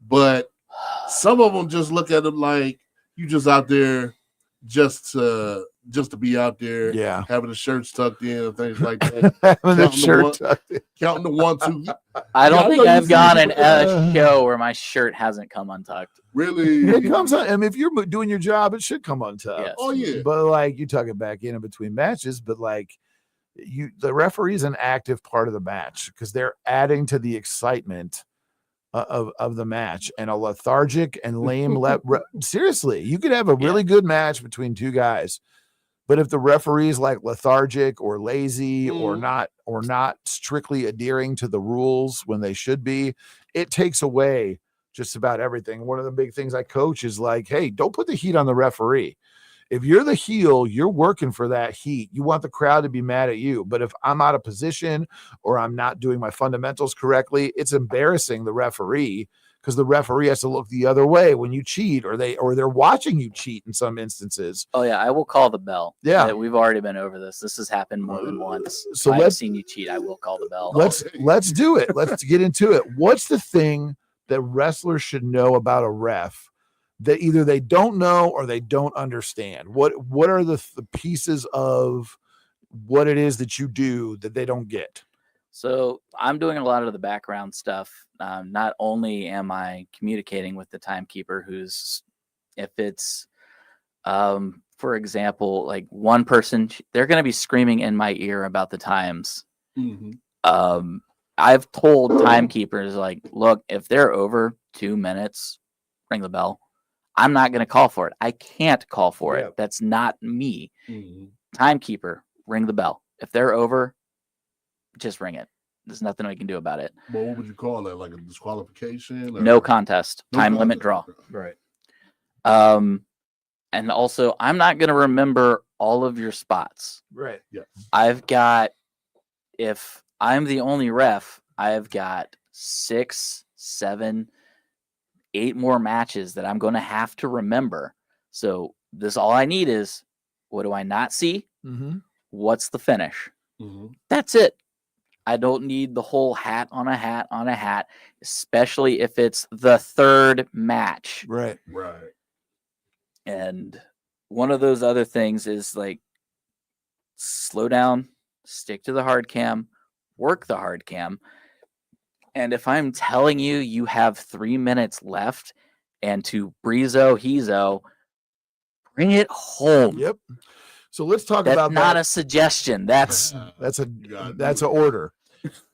but some of them just look at them like you just out there just to be out there, having the shirts tucked in and things like that. Having the shirt tucked in. Counting the 1, 2. I don't think I've gone in a Uh, show where my shirt hasn't come untucked. Really? It comes on. I mean, if you're doing your job, it should come on top. Yes. Oh yeah. But like you tuck it back in between matches, but like the referee is an active part of the match because they're adding to the excitement of the match. And a lethargic and lame seriously, you could have a really good match between two guys, but if the referee is like lethargic or lazy or not strictly adhering to the rules when they should be, it takes away just about everything. One of the big things I coach is like, hey, don't put the heat on the referee. If you're the heel, you're working for that heat. You want the crowd to be mad at you. But if I'm out of position or I'm not doing my fundamentals correctly, it's embarrassing the referee because the referee has to look the other way when you cheat or they're watching you cheat in some instances. Oh yeah, I will call the bell. Yeah. We've already been over this. This has happened more than once. So I've let's seen you cheat. I will call the bell. Let's do it. Let's get into it. What's the thing that wrestlers should know about a ref that either they don't know or they don't understand? What are the pieces of what it is that you do that they don't get? So I'm doing a lot of the background stuff. Not only am I communicating with the timekeeper, if it's, for example, like one person, they're going to be screaming in my ear about the times. Mm-hmm. I've told timekeepers, like, look, if they're over 2 minutes, ring the bell. I'm not going to call for it. I can't call for it. That's not me. Mm-hmm. timekeeper, ring the bell. If they're over, just ring it. There's nothing we can do about it. Well, what would you call that? Like a disqualification? Or... No contest. No Time limit contest. draw. Right. And also, I'm not going to remember all of your spots. Right. Yeah. I've got, if I'm the only ref, I've got 6, 7, 8 more matches that I'm going to have to remember. So this, all I need is, what do I not see? Mm-hmm. What's the finish? Mm-hmm. That's it. I don't need the whole hat on a hat on a hat, especially if it's the third match. Right. Right. And one of those other things is like, slow down, stick to the hard cam, work the hard cam. And if I'm telling you you have 3 minutes left and to breezo heezo, bring it home. Yep. So let's talk That's about not that. a suggestion. That's That's an order.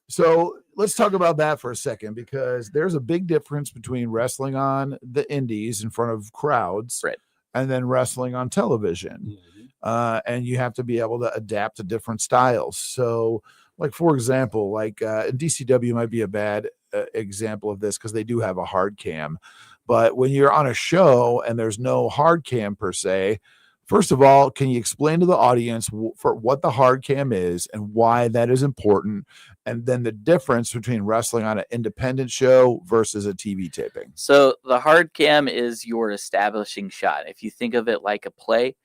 So let's talk about that for a second, because there's a big difference between wrestling on the indies in front of crowds, right, and then wrestling on television. And you have to be able to adapt to different styles. So, like, for example, DCW might be a bad example of this because they do have a hard cam. But when you're on a show and there's no hard cam per se, first of all, can you explain to the audience for what the hard cam is and why that is important? And then the difference between wrestling on an independent show versus a TV taping. So the hard cam is your establishing shot. If you think of it like a play,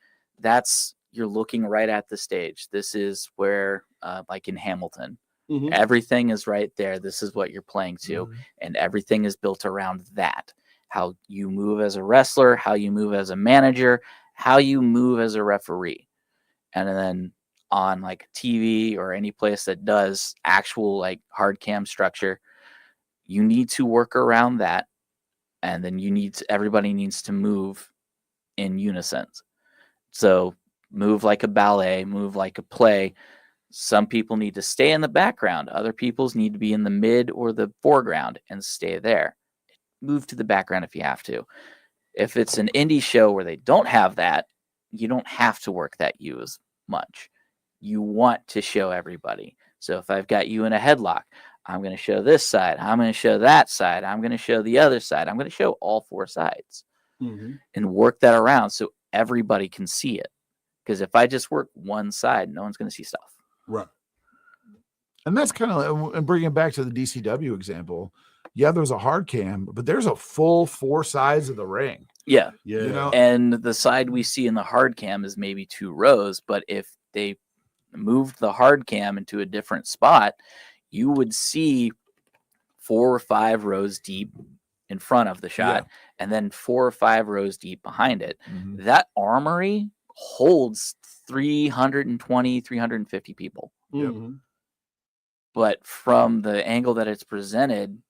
you're looking right at the stage. This is where, like in Hamilton, everything is right there. This is what you're playing to. And everything is built around that. How you move as a wrestler, how you move as a manager, how you move as a referee. And then on like TV or any place that does actual like hard cam structure, you need to work around that. And then everybody needs to move in unison. So move like a ballet, move like a play. Some people need to stay in the background. Other people's need to be in the mid or the foreground and stay there. Move to the background if you have to. If it's an indie show where they don't have that, you don't have to work that you as much. You want to show everybody. So if I've got you in a headlock, I'm going to show this side. I'm going to show that side. I'm going to show the other side. I'm going to show all 4 sides and work that around so everybody can see it. Because if I just work one side, no one's going to see stuff. Right. And that's kind of, and bringing it back to the DCW example, yeah, there's a hard cam, but there's a full 4 sides of the ring. Yeah. Yeah. You know? And the side we see in the hard cam is maybe 2 rows, but if they moved the hard cam into a different spot, you would see 4 or 5 rows deep in front of the shot, and then 4 or 5 rows deep behind it. That armory holds 320, 350 people. But from the angle that it's presented,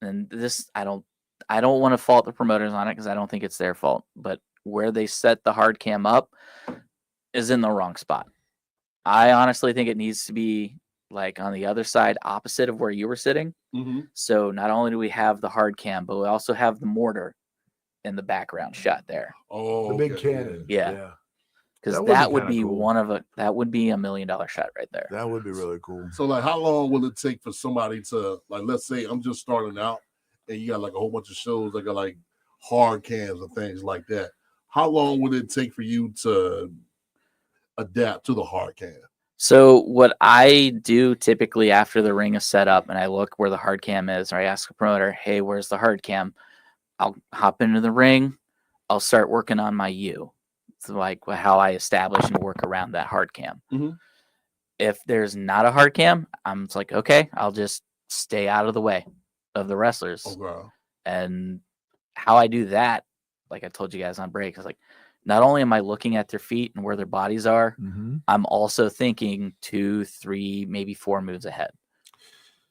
and this, I don't want to fault the promoters on it because I don't think it's their fault, but where they set the hard cam up is in the wrong spot. I honestly think it needs to be like on the other side, opposite of where you were sitting. So not only do we have the hard cam, but we also have the mortar in the background shot there. Oh, the big cannon. Yeah. Because that would be cool. That would be $1 million shot right there. That would be really cool. So, like, how long will it take for somebody to, like, let's say I'm just starting out and you got like a whole bunch of shows that got like hard cams and things like that. How long would it take for you to adapt to the hard cam? So what I do typically after the ring is set up and I look where the hard cam is, or I ask the promoter, hey, where's the hard cam? I'll hop into the ring. I'll start working on my U. It's like how I establish and work around that hard cam. If there's not a hard cam, I'm just like, okay, I'll just stay out of the way of the wrestlers. And how I do that, like I told you guys on break, is like, not only am I looking at their feet and where their bodies are, I'm also thinking 2, 3, maybe 4 moves ahead.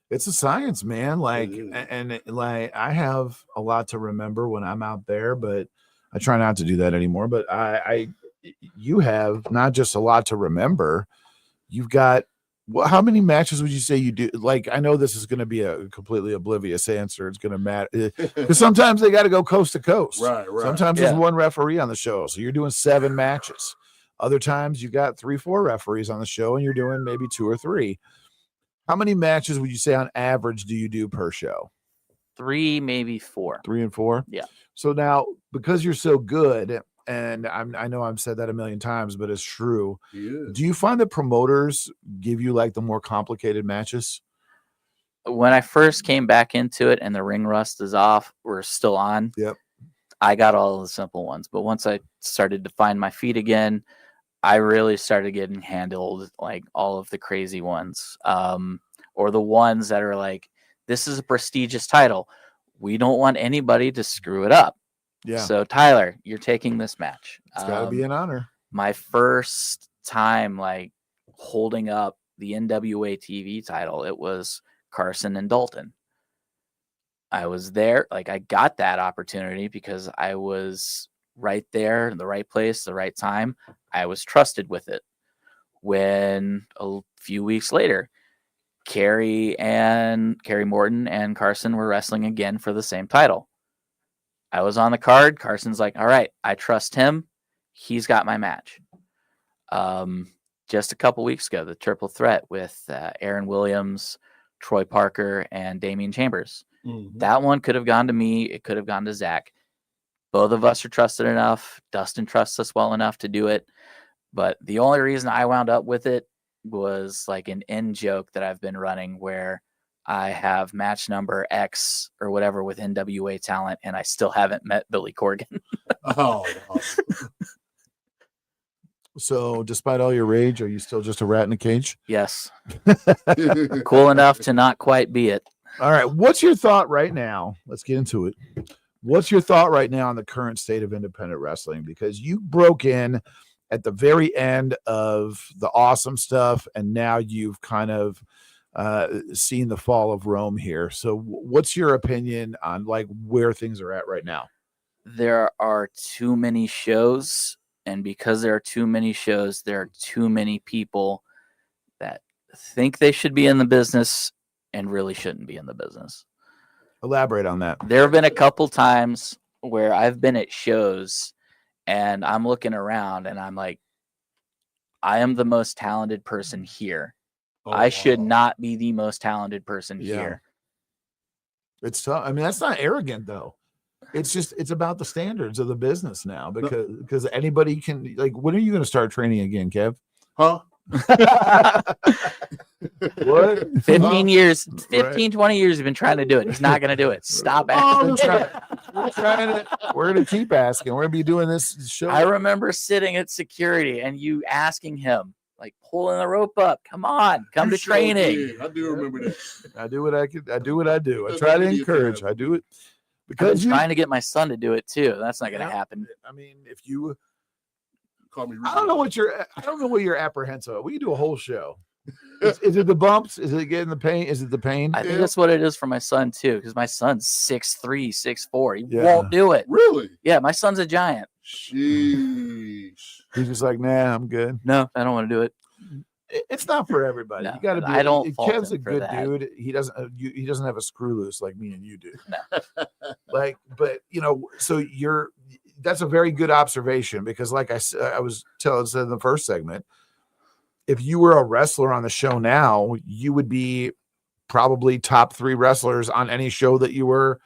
It's a science, man. Like, and like I have a lot to remember when I'm out there, but I try not to do that anymore. But you have not just a lot to remember. You've got, well, how many matches would you say you do? Like, I know this is going to be a completely oblivious answer. It's going to matter because sometimes they got to go coast to coast. Right. Sometimes there's one referee on the show, so you're doing 7 matches. Other times you got 3-4 referees on the show and you're doing maybe 2 or 3. How many matches would you say on average do you do per show? 3, maybe 4. 3 and 4? Yeah. So now, because you're so good, and I know I've said that a million times, but it's true. Yeah. Do you find that promoters give you like the more complicated matches? When I first came back into it and the ring rust is off, we're still on. Yep. I got all the simple ones, but once I started to find my feet again, I really started getting handled like all of the crazy ones, or the ones that are like, this is a prestigious title. We don't want anybody to screw it up. Yeah. So Tyler, you're taking this match. It's got to be an honor. My first time like holding up the NWA TV title, it was Carson and Dalton. I was there, like I got that opportunity because I was right there in the right place, the right time. I was trusted with it. When a few weeks later, Kerry Morton and Carson were wrestling again for the same title. I was on the card. Carson's like, all right, I trust him. He's got my match. Just a couple weeks ago, the triple threat with Aaron Williams, Troy Parker, and Damian Chambers. Mm-hmm. That one could have gone to me. It could have gone to Zach. Both of us are trusted enough. Dustin trusts us well enough to do it. But the only reason I wound up with it was like an in joke that I've been running where I have match number X or whatever with NWA talent, and I still haven't met Billy Corgan. Oh. So despite all your rage, are you still just a rat in a cage? Yes. Cool enough to not quite be it. All right. What's your thought right now? Let's get into it. What's your thought right now on the current state of independent wrestling? Because you broke in at the very end of the awesome stuff, and now you've kind of seen the fall of Rome here. So what's your opinion on like where things are at right now? There are too many shows, and because there are too many shows, there are too many people that think they should be in the business and really shouldn't be in the business. Elaborate on that. There have been a couple times where I've been at shows and I'm looking around and I'm like, I am the most talented person here. I should not be the most talented person here. It's tough. I mean, that's not arrogant though. It's just, it's about the standards of the business now because anybody can, like, when are you going to start training again, Kev? Huh? What? 15 years, 15, 20 years you've been trying to do it. He's not going to do it. Stop asking. We're going to keep asking. We're going to be doing this show. I remember sitting at security and you asking him, like, pulling the rope up. Come on, come to training. I do remember that. I do what I could. I do what I do. I try to encourage. I do it because I'm trying to get my son to do it too. That's not going to happen. I mean, if you call me, I don't know what you're apprehensive of. We can do a whole show. Is it the bumps? Is it getting the pain? Is it the pain? I think that's what it is for my son too, because my son's 6'3", 6'4". He won't do it. Really? Yeah, my son's a giant. Sheesh. He's just like, nah, I'm good. No, I don't want to do it. It's not for everybody. No, you got to be. I don't. Kev's a good dude. He doesn't. He doesn't have a screw loose like me and you do. No. Like, but you know, so that's a very good observation because, like I was telling in the first segment, if you were a wrestler on the show now, you would be probably top 3 wrestlers on any show that you were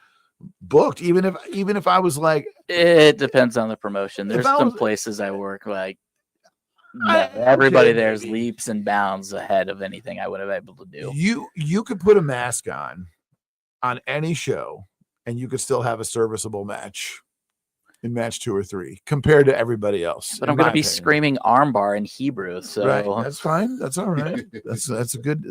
booked. Even if I was like, it depends on the promotion. There's some places I work like. Everybody there's leaps and bounds ahead of anything I would have been able to do. You could put a mask on any show, and you could still have a serviceable match in match 2 or 3 compared to everybody else. But I'm going to be screaming armbar in Hebrew, so right. That's fine. That's all right. That's a good.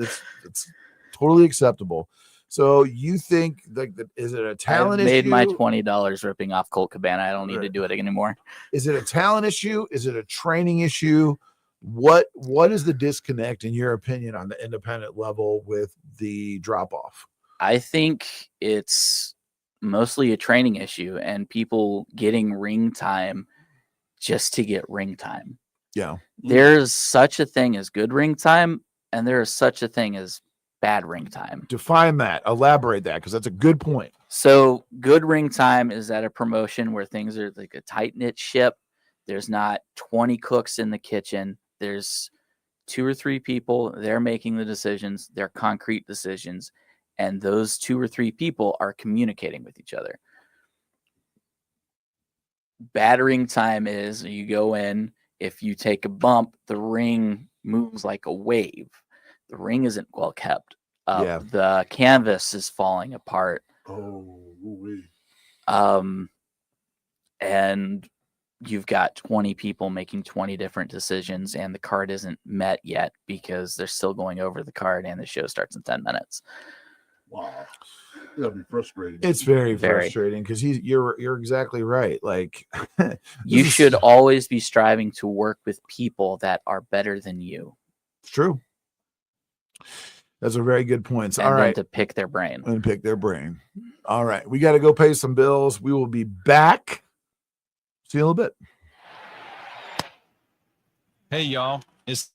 It's totally acceptable. So you think like is it a talent issue? I made my $20 ripping off Colt Cabana. I don't need to do it anymore. Is it a talent issue? Is it a training issue? What is the disconnect in your opinion on the independent level with the drop off? I think it's mostly a training issue and people getting ring time just to get ring time. Yeah. There's such a thing as good ring time and there is such a thing as bad ring time. Define that. Elaborate that because that's a good point. So good ring time is at a promotion where things are like a tight-knit ship. There's not 20 cooks in the kitchen. There's 2 or 3 people. They're making the decisions. They're concrete decisions. And those 2 or 3 people are communicating with each other. Battering time is you go in. If you take a bump, the ring moves like a wave. The ring isn't well kept. The canvas is falling apart. And you've got 20 people making 20 different decisions, and the card isn't met yet because they're still going over the card, and the show starts in 10 minutes. Wow. That'd be frustrating. It's very frustrating because you're exactly right. Like you should always be striving to work with people that are better than you. It's true. That's a very good point. And all right. to pick their brain. And pick their brain. All right. We got to go pay some bills. We will be back. See you in a little bit. Hey, y'all. It's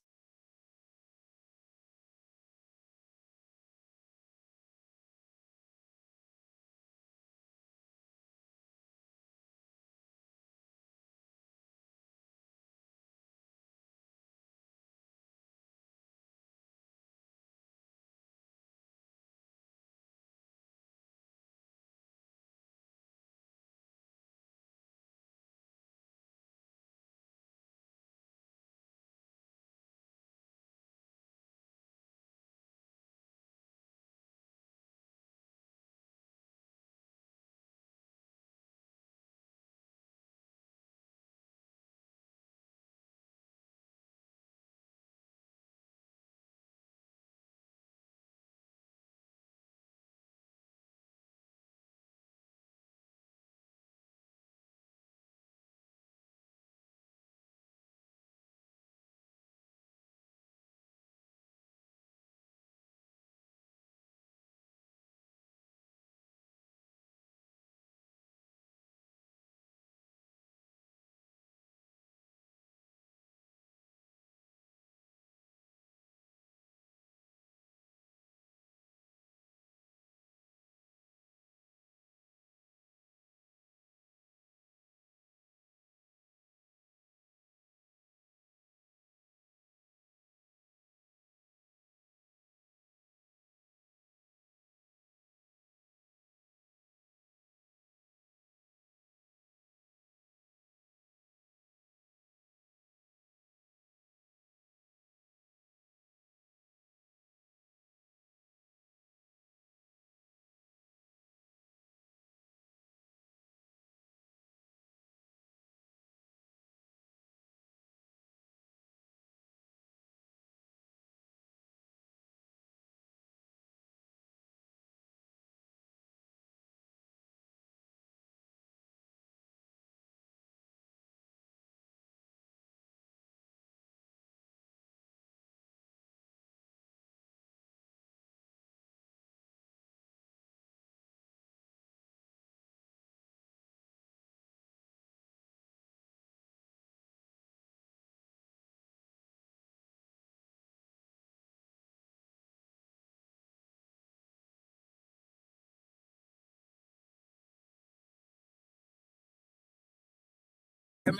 Kimera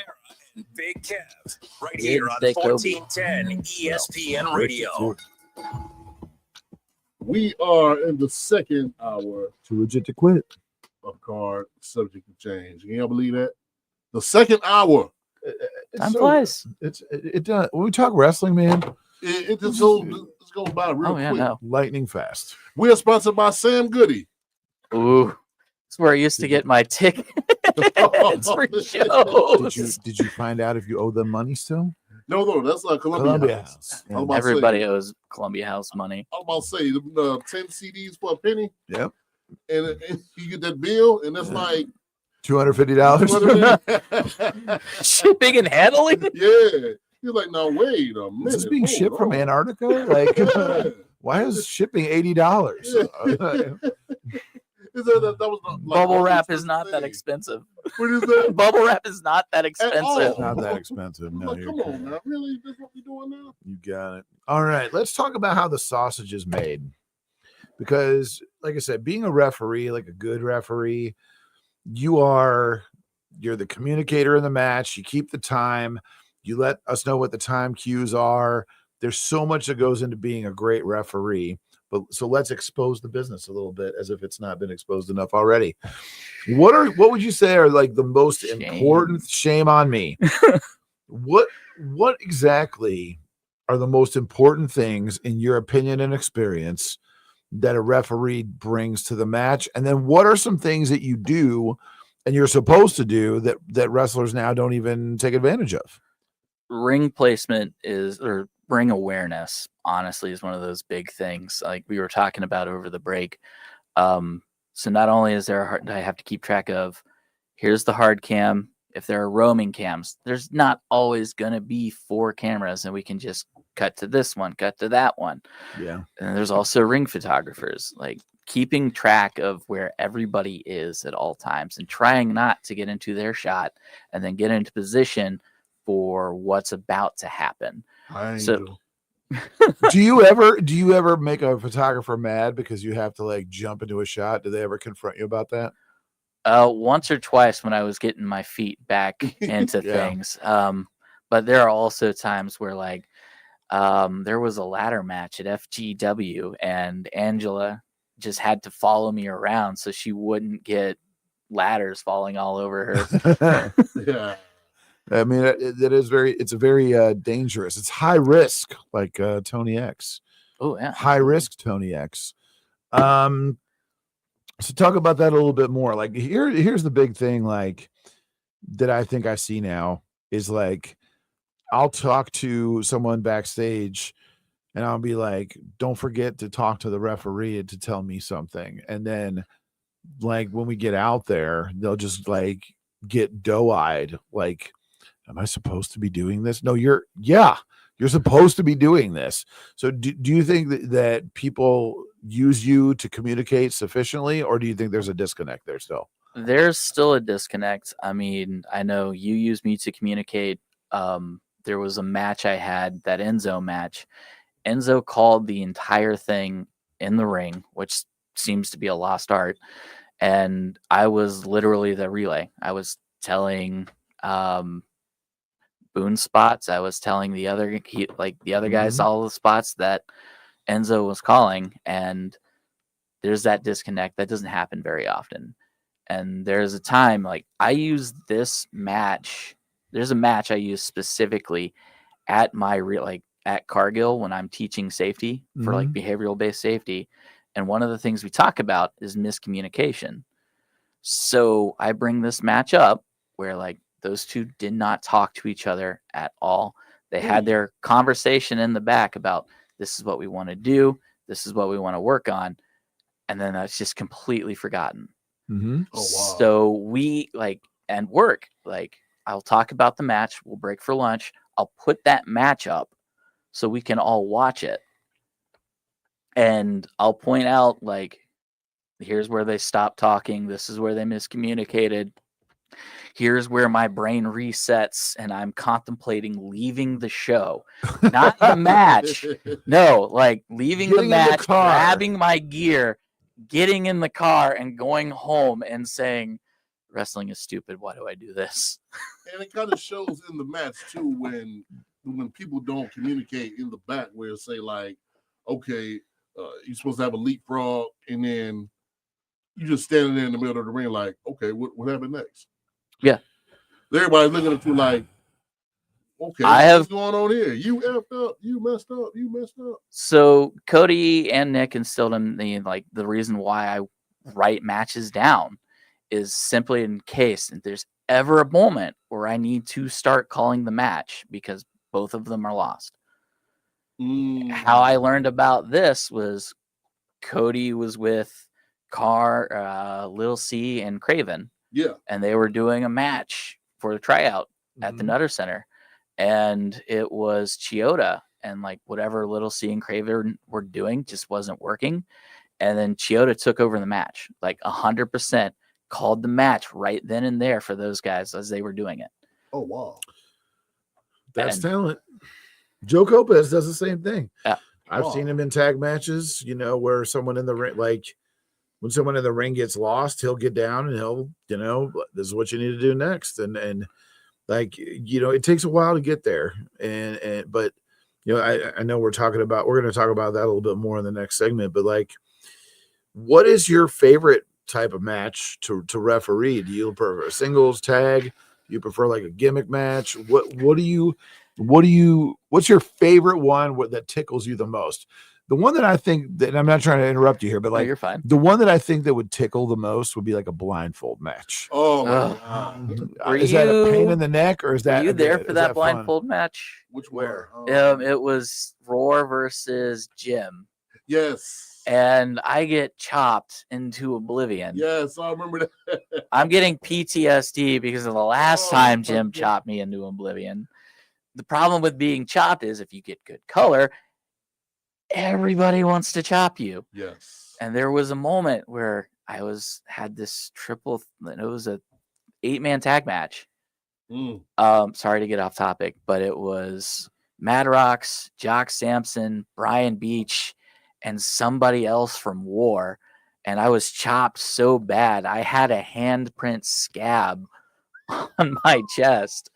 and Big Kev, right here on 1410 ESPN Radio. We are in the second hour. Too legit to quit. Of card subject to change. Can you believe that? The second hour. Time flies. It does. When we talk wrestling, man, it just goes by real quick. No. Lightning fast. We are sponsored by Sam Goody. Ooh. That's where I used to get my tickets for shows. Did you find out if you owe them money still? No, that's Columbia House. Yeah. Everybody owes Columbia House money. I was about to say 10 CDs for a penny. Yep. And you get that bill, and that's like $250. Shipping and handling? Yeah. You're like, no, wait a minute. Is this being shipped from Antarctica? Like, why is shipping $80? Bubble wrap is not that expensive. What is that? Bubble wrap is not that expensive. Not that expensive. No, like, come on, man. Really? That's what we're doing now? You got it. All right. Let's talk about how the sausage is made. Because, like I said, being a referee, like a good referee, you are you're the communicator in the match. You keep the time. You let us know what the time cues are. There's so much that goes into being a great referee. But so let's expose the business a little bit, as if it's not been exposed enough already. What would you say are like the most important? Shame on me. What exactly are the most important things in your opinion and experience that a referee brings to the match? And then what are some things that you do and you're supposed to do that wrestlers now don't even take advantage of? Ring placement or ring awareness, honestly, is one of those big things like we were talking about over the break. So not only is there I have to keep track of, here's the hard cam. If there are roaming cams, there's not always going to be 4 cameras and we can just cut to this one, cut to that one. Yeah. And there's also ring photographers, like keeping track of where everybody is at all times and trying not to get into their shot and then get into position for what's about to happen. Do you ever make a photographer mad because you have to like jump into a shot? Do they ever confront you about that? Once or twice when I was getting my feet back into things. But there are also times where like there was a ladder match at FGW and Angela just had to follow me around so she wouldn't get ladders falling all over her. Yeah. I mean, it's a very dangerous. It's high risk, like Tony X. Oh yeah, high risk Tony X. So talk about that a little bit more. Like here's the big thing, like that I think I see now is like I'll talk to someone backstage, and I'll be like, "Don't forget to talk to the referee and to tell me something." And then, like when we get out there, they'll just like get doe-eyed, like, am I supposed to be doing this? No, you're supposed to be doing this. So do you think that people use you to communicate sufficiently, or do you think there's a disconnect there still? There's still a disconnect. I mean, I know you use me to communicate. There was a match I had, that Enzo match. Enzo called the entire thing in the ring, which seems to be a lost art. And I was literally the relay. I was telling Boone spots. I was telling the other guys all the spots that Enzo was calling, and there's that disconnect that doesn't happen very often. And there's a time like I use this match. There's a match I use specifically at my at Cargill when I'm teaching safety for like behavioral based safety. And one of the things we talk about is miscommunication. So I bring this match up where like those two did not talk to each other at all. They had their conversation in the back about this is what we want to do. This is what we want to work on. And then it's just completely forgotten. Mm-hmm. Oh, wow. So we I'll talk about the match. We'll break for lunch. I'll put that match up so we can all watch it. And I'll point out, like, here's where they stopped talking. This is where they miscommunicated. Here's where my brain resets and I'm contemplating leaving the show, not the match. No, like leaving the match, grabbing my gear, getting in the car and going home and saying, wrestling is stupid. Why do I do this? And it kind of shows in the match too when people don't communicate in the back, where it's say like, okay, you're supposed to have a leapfrog, and then you just standing there in the middle of the ring like, okay, what happened next? Yeah. Everybody's looking at you like, okay, what's going on here? You effed up, you messed up. So Cody and Nick instilled in me like the reason why I write matches down is simply in case there's ever a moment where I need to start calling the match because both of them are lost. How I learned about this was Cody was with Carr, Lil C, and Craven. Yeah. And they were doing a match for the tryout at the Nutter Center. And it was Chioda, and like whatever Little C and Craven were doing just wasn't working. And then Chioda took over the match, like 100%. Called the match right then and there for those guys as they were doing it. Oh, wow. That's talent. Joe Copez does the same thing. Yeah. I've seen him in tag matches, where someone in the ring, like when someone in the ring gets lost, he'll get down and he'll, this is what you need to do next. And like, it takes a while to get there. But I know we're going to talk about that a little bit more in the next segment, but like, what is your favorite type of match to referee? Do you prefer a singles, tag? Do you prefer like a gimmick match? What's your favorite one that tickles you the most? The one that I think that, I'm not trying to interrupt you here, but like, you're fine. The one that I think that would tickle the most would be like a blindfold match. Oh my God. Is that a pain in the neck, or is that? Were you there for that fun? blindfold match? Where? It was Roar versus Jim. Yes. And I get chopped into oblivion. Yes, I remember that. I'm getting PTSD because of the last time Jim chopped me into oblivion. The problem with being chopped is if you get good color, everybody wants to chop you. Yes. And there was a moment where had this it was a 8-man tag match. Sorry to get off topic, but it was Madrox, Jock Sampson, Brian Beach, and somebody else from War. And I was chopped so bad, I had a handprint scab on my chest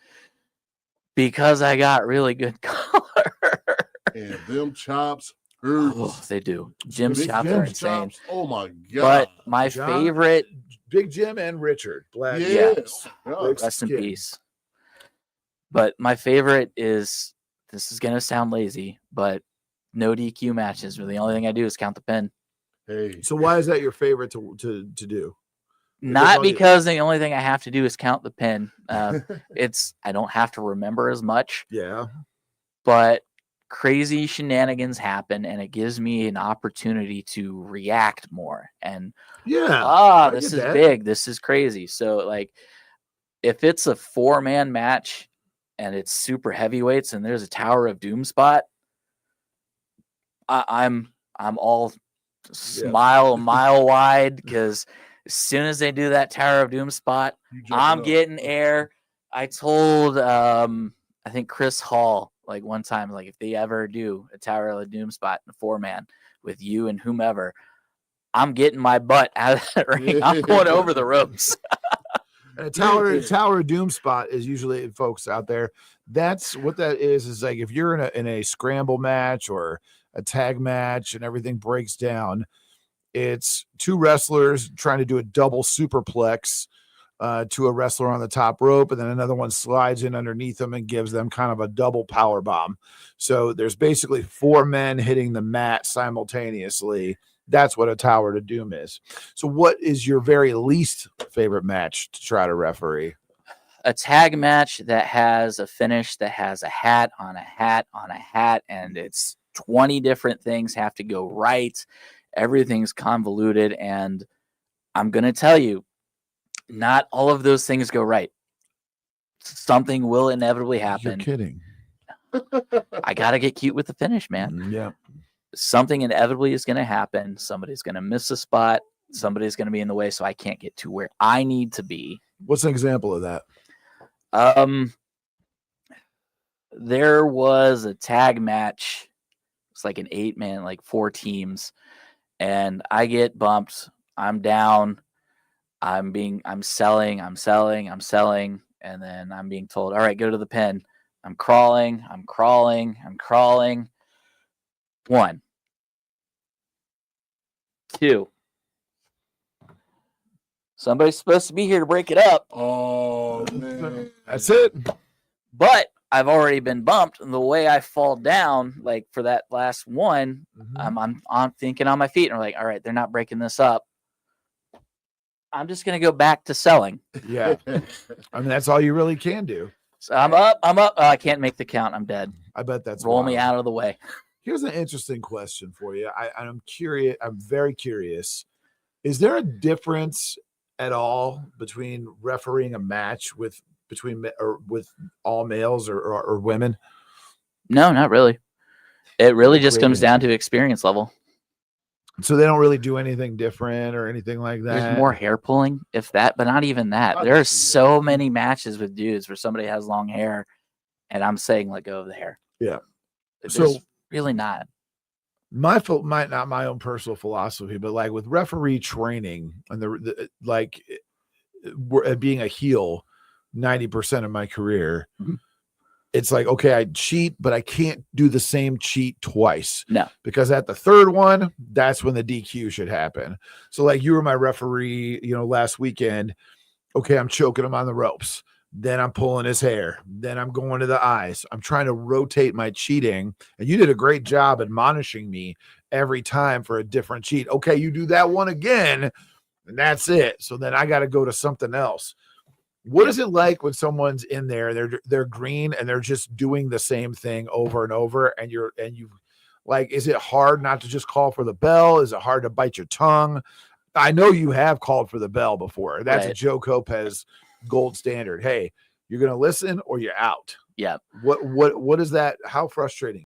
because I got really good color. And them chops hurt. Oh, they do. Jim's chops are insane. Oh my God. But my favorite, Big Jim and Richard Black. Yes. Rest in peace. But my favorite is, this is going to sound lazy, but no DQ matches. The only thing I do is count the pin. Hey. So why is that your favorite to do? Not because the only thing I have to do is count the pin. I don't have to remember as much. Yeah. But crazy shenanigans happen, and it gives me an opportunity to react more. And this is big. This is crazy. So like, if it's a 4-man match and it's super heavyweights and there's a Tower of Doom spot, I'm all smile a mile wide, because as soon as they do that Tower of Doom spot, I'm getting air. I told I think Chris Hall like one time, like, if they ever do a Tower of Doom spot in a 4-man with you and whomever, I'm getting my butt out of that ring. I'm going over the ropes. A Tower of Doom spot is usually, folks out there, that's what that is like if you're in a scramble match or a tag match and everything breaks down, it's 2 wrestlers trying to do a double superplex to a wrestler on the top rope, and then another one slides in underneath them and gives them kind of a double power bomb. So there's basically 4 men hitting the mat simultaneously. That's what a Tower of Doom is. So what is your very least favorite match to try to referee? A tag match that has a finish that has a hat on a hat on a hat, and it's 20 different things have to go right. Everything's convoluted, and I'm going to tell you, not all of those things go right. Something will inevitably happen. You're kidding. I got to get cute with the finish, man. Yeah. Something inevitably is going to happen. Somebody's going to miss a spot. Somebody's going to be in the way, so I can't get to where I need to be. What's an example of that? There was a tag match. It's like an 8-man, like 4 teams, and I get bumped. I'm down. I'm selling, and then I'm being told, all right, go to the pin. I'm crawling. 1, 2. Somebody's supposed to be here to break it up. Oh, man. That's it. But I've already been bumped, and the way I fall down, like for that last one, I'm thinking on my feet, and I'm like, all right, they're not breaking this up. I'm just gonna go back to selling. Yeah, I mean that's all you really can do. So I'm up. Oh, I can't make the count. I'm dead. I bet that's roll wild. me out of the way. Here's an interesting question for you. I'm curious. I'm very curious. Is there a difference at all between refereeing a match with all males or women? No, not really. It really just comes down to experience level. So they don't really do anything different or anything like that. There's more hair pulling, if that, but not even that. There are so many matches with dudes where somebody has long hair, and I'm saying let go of the hair. Yeah. So really not. not my own personal philosophy, but like with referee training and being a heel 90% of my career, it's like, okay, I cheat, but I can't do the same cheat twice. No, because at the third one, that's when the DQ should happen. So like you were my referee, last weekend. Okay, I'm choking him on the ropes. Then I'm pulling his hair. Then I'm going to the eyes. I'm trying to rotate my cheating. And you did a great job admonishing me every time for a different cheat. Okay, you do that one again, and that's it. So then I got to go to something else. What is it like when someone's in there, they're green and they're just doing the same thing over and over, and you like, is it hard not to just call for the bell? Is it hard to bite your tongue? I know you have called for the bell before. That's a Joe Lopez gold standard. Hey, you're going to listen or you're out. Yeah. What is that? How frustrating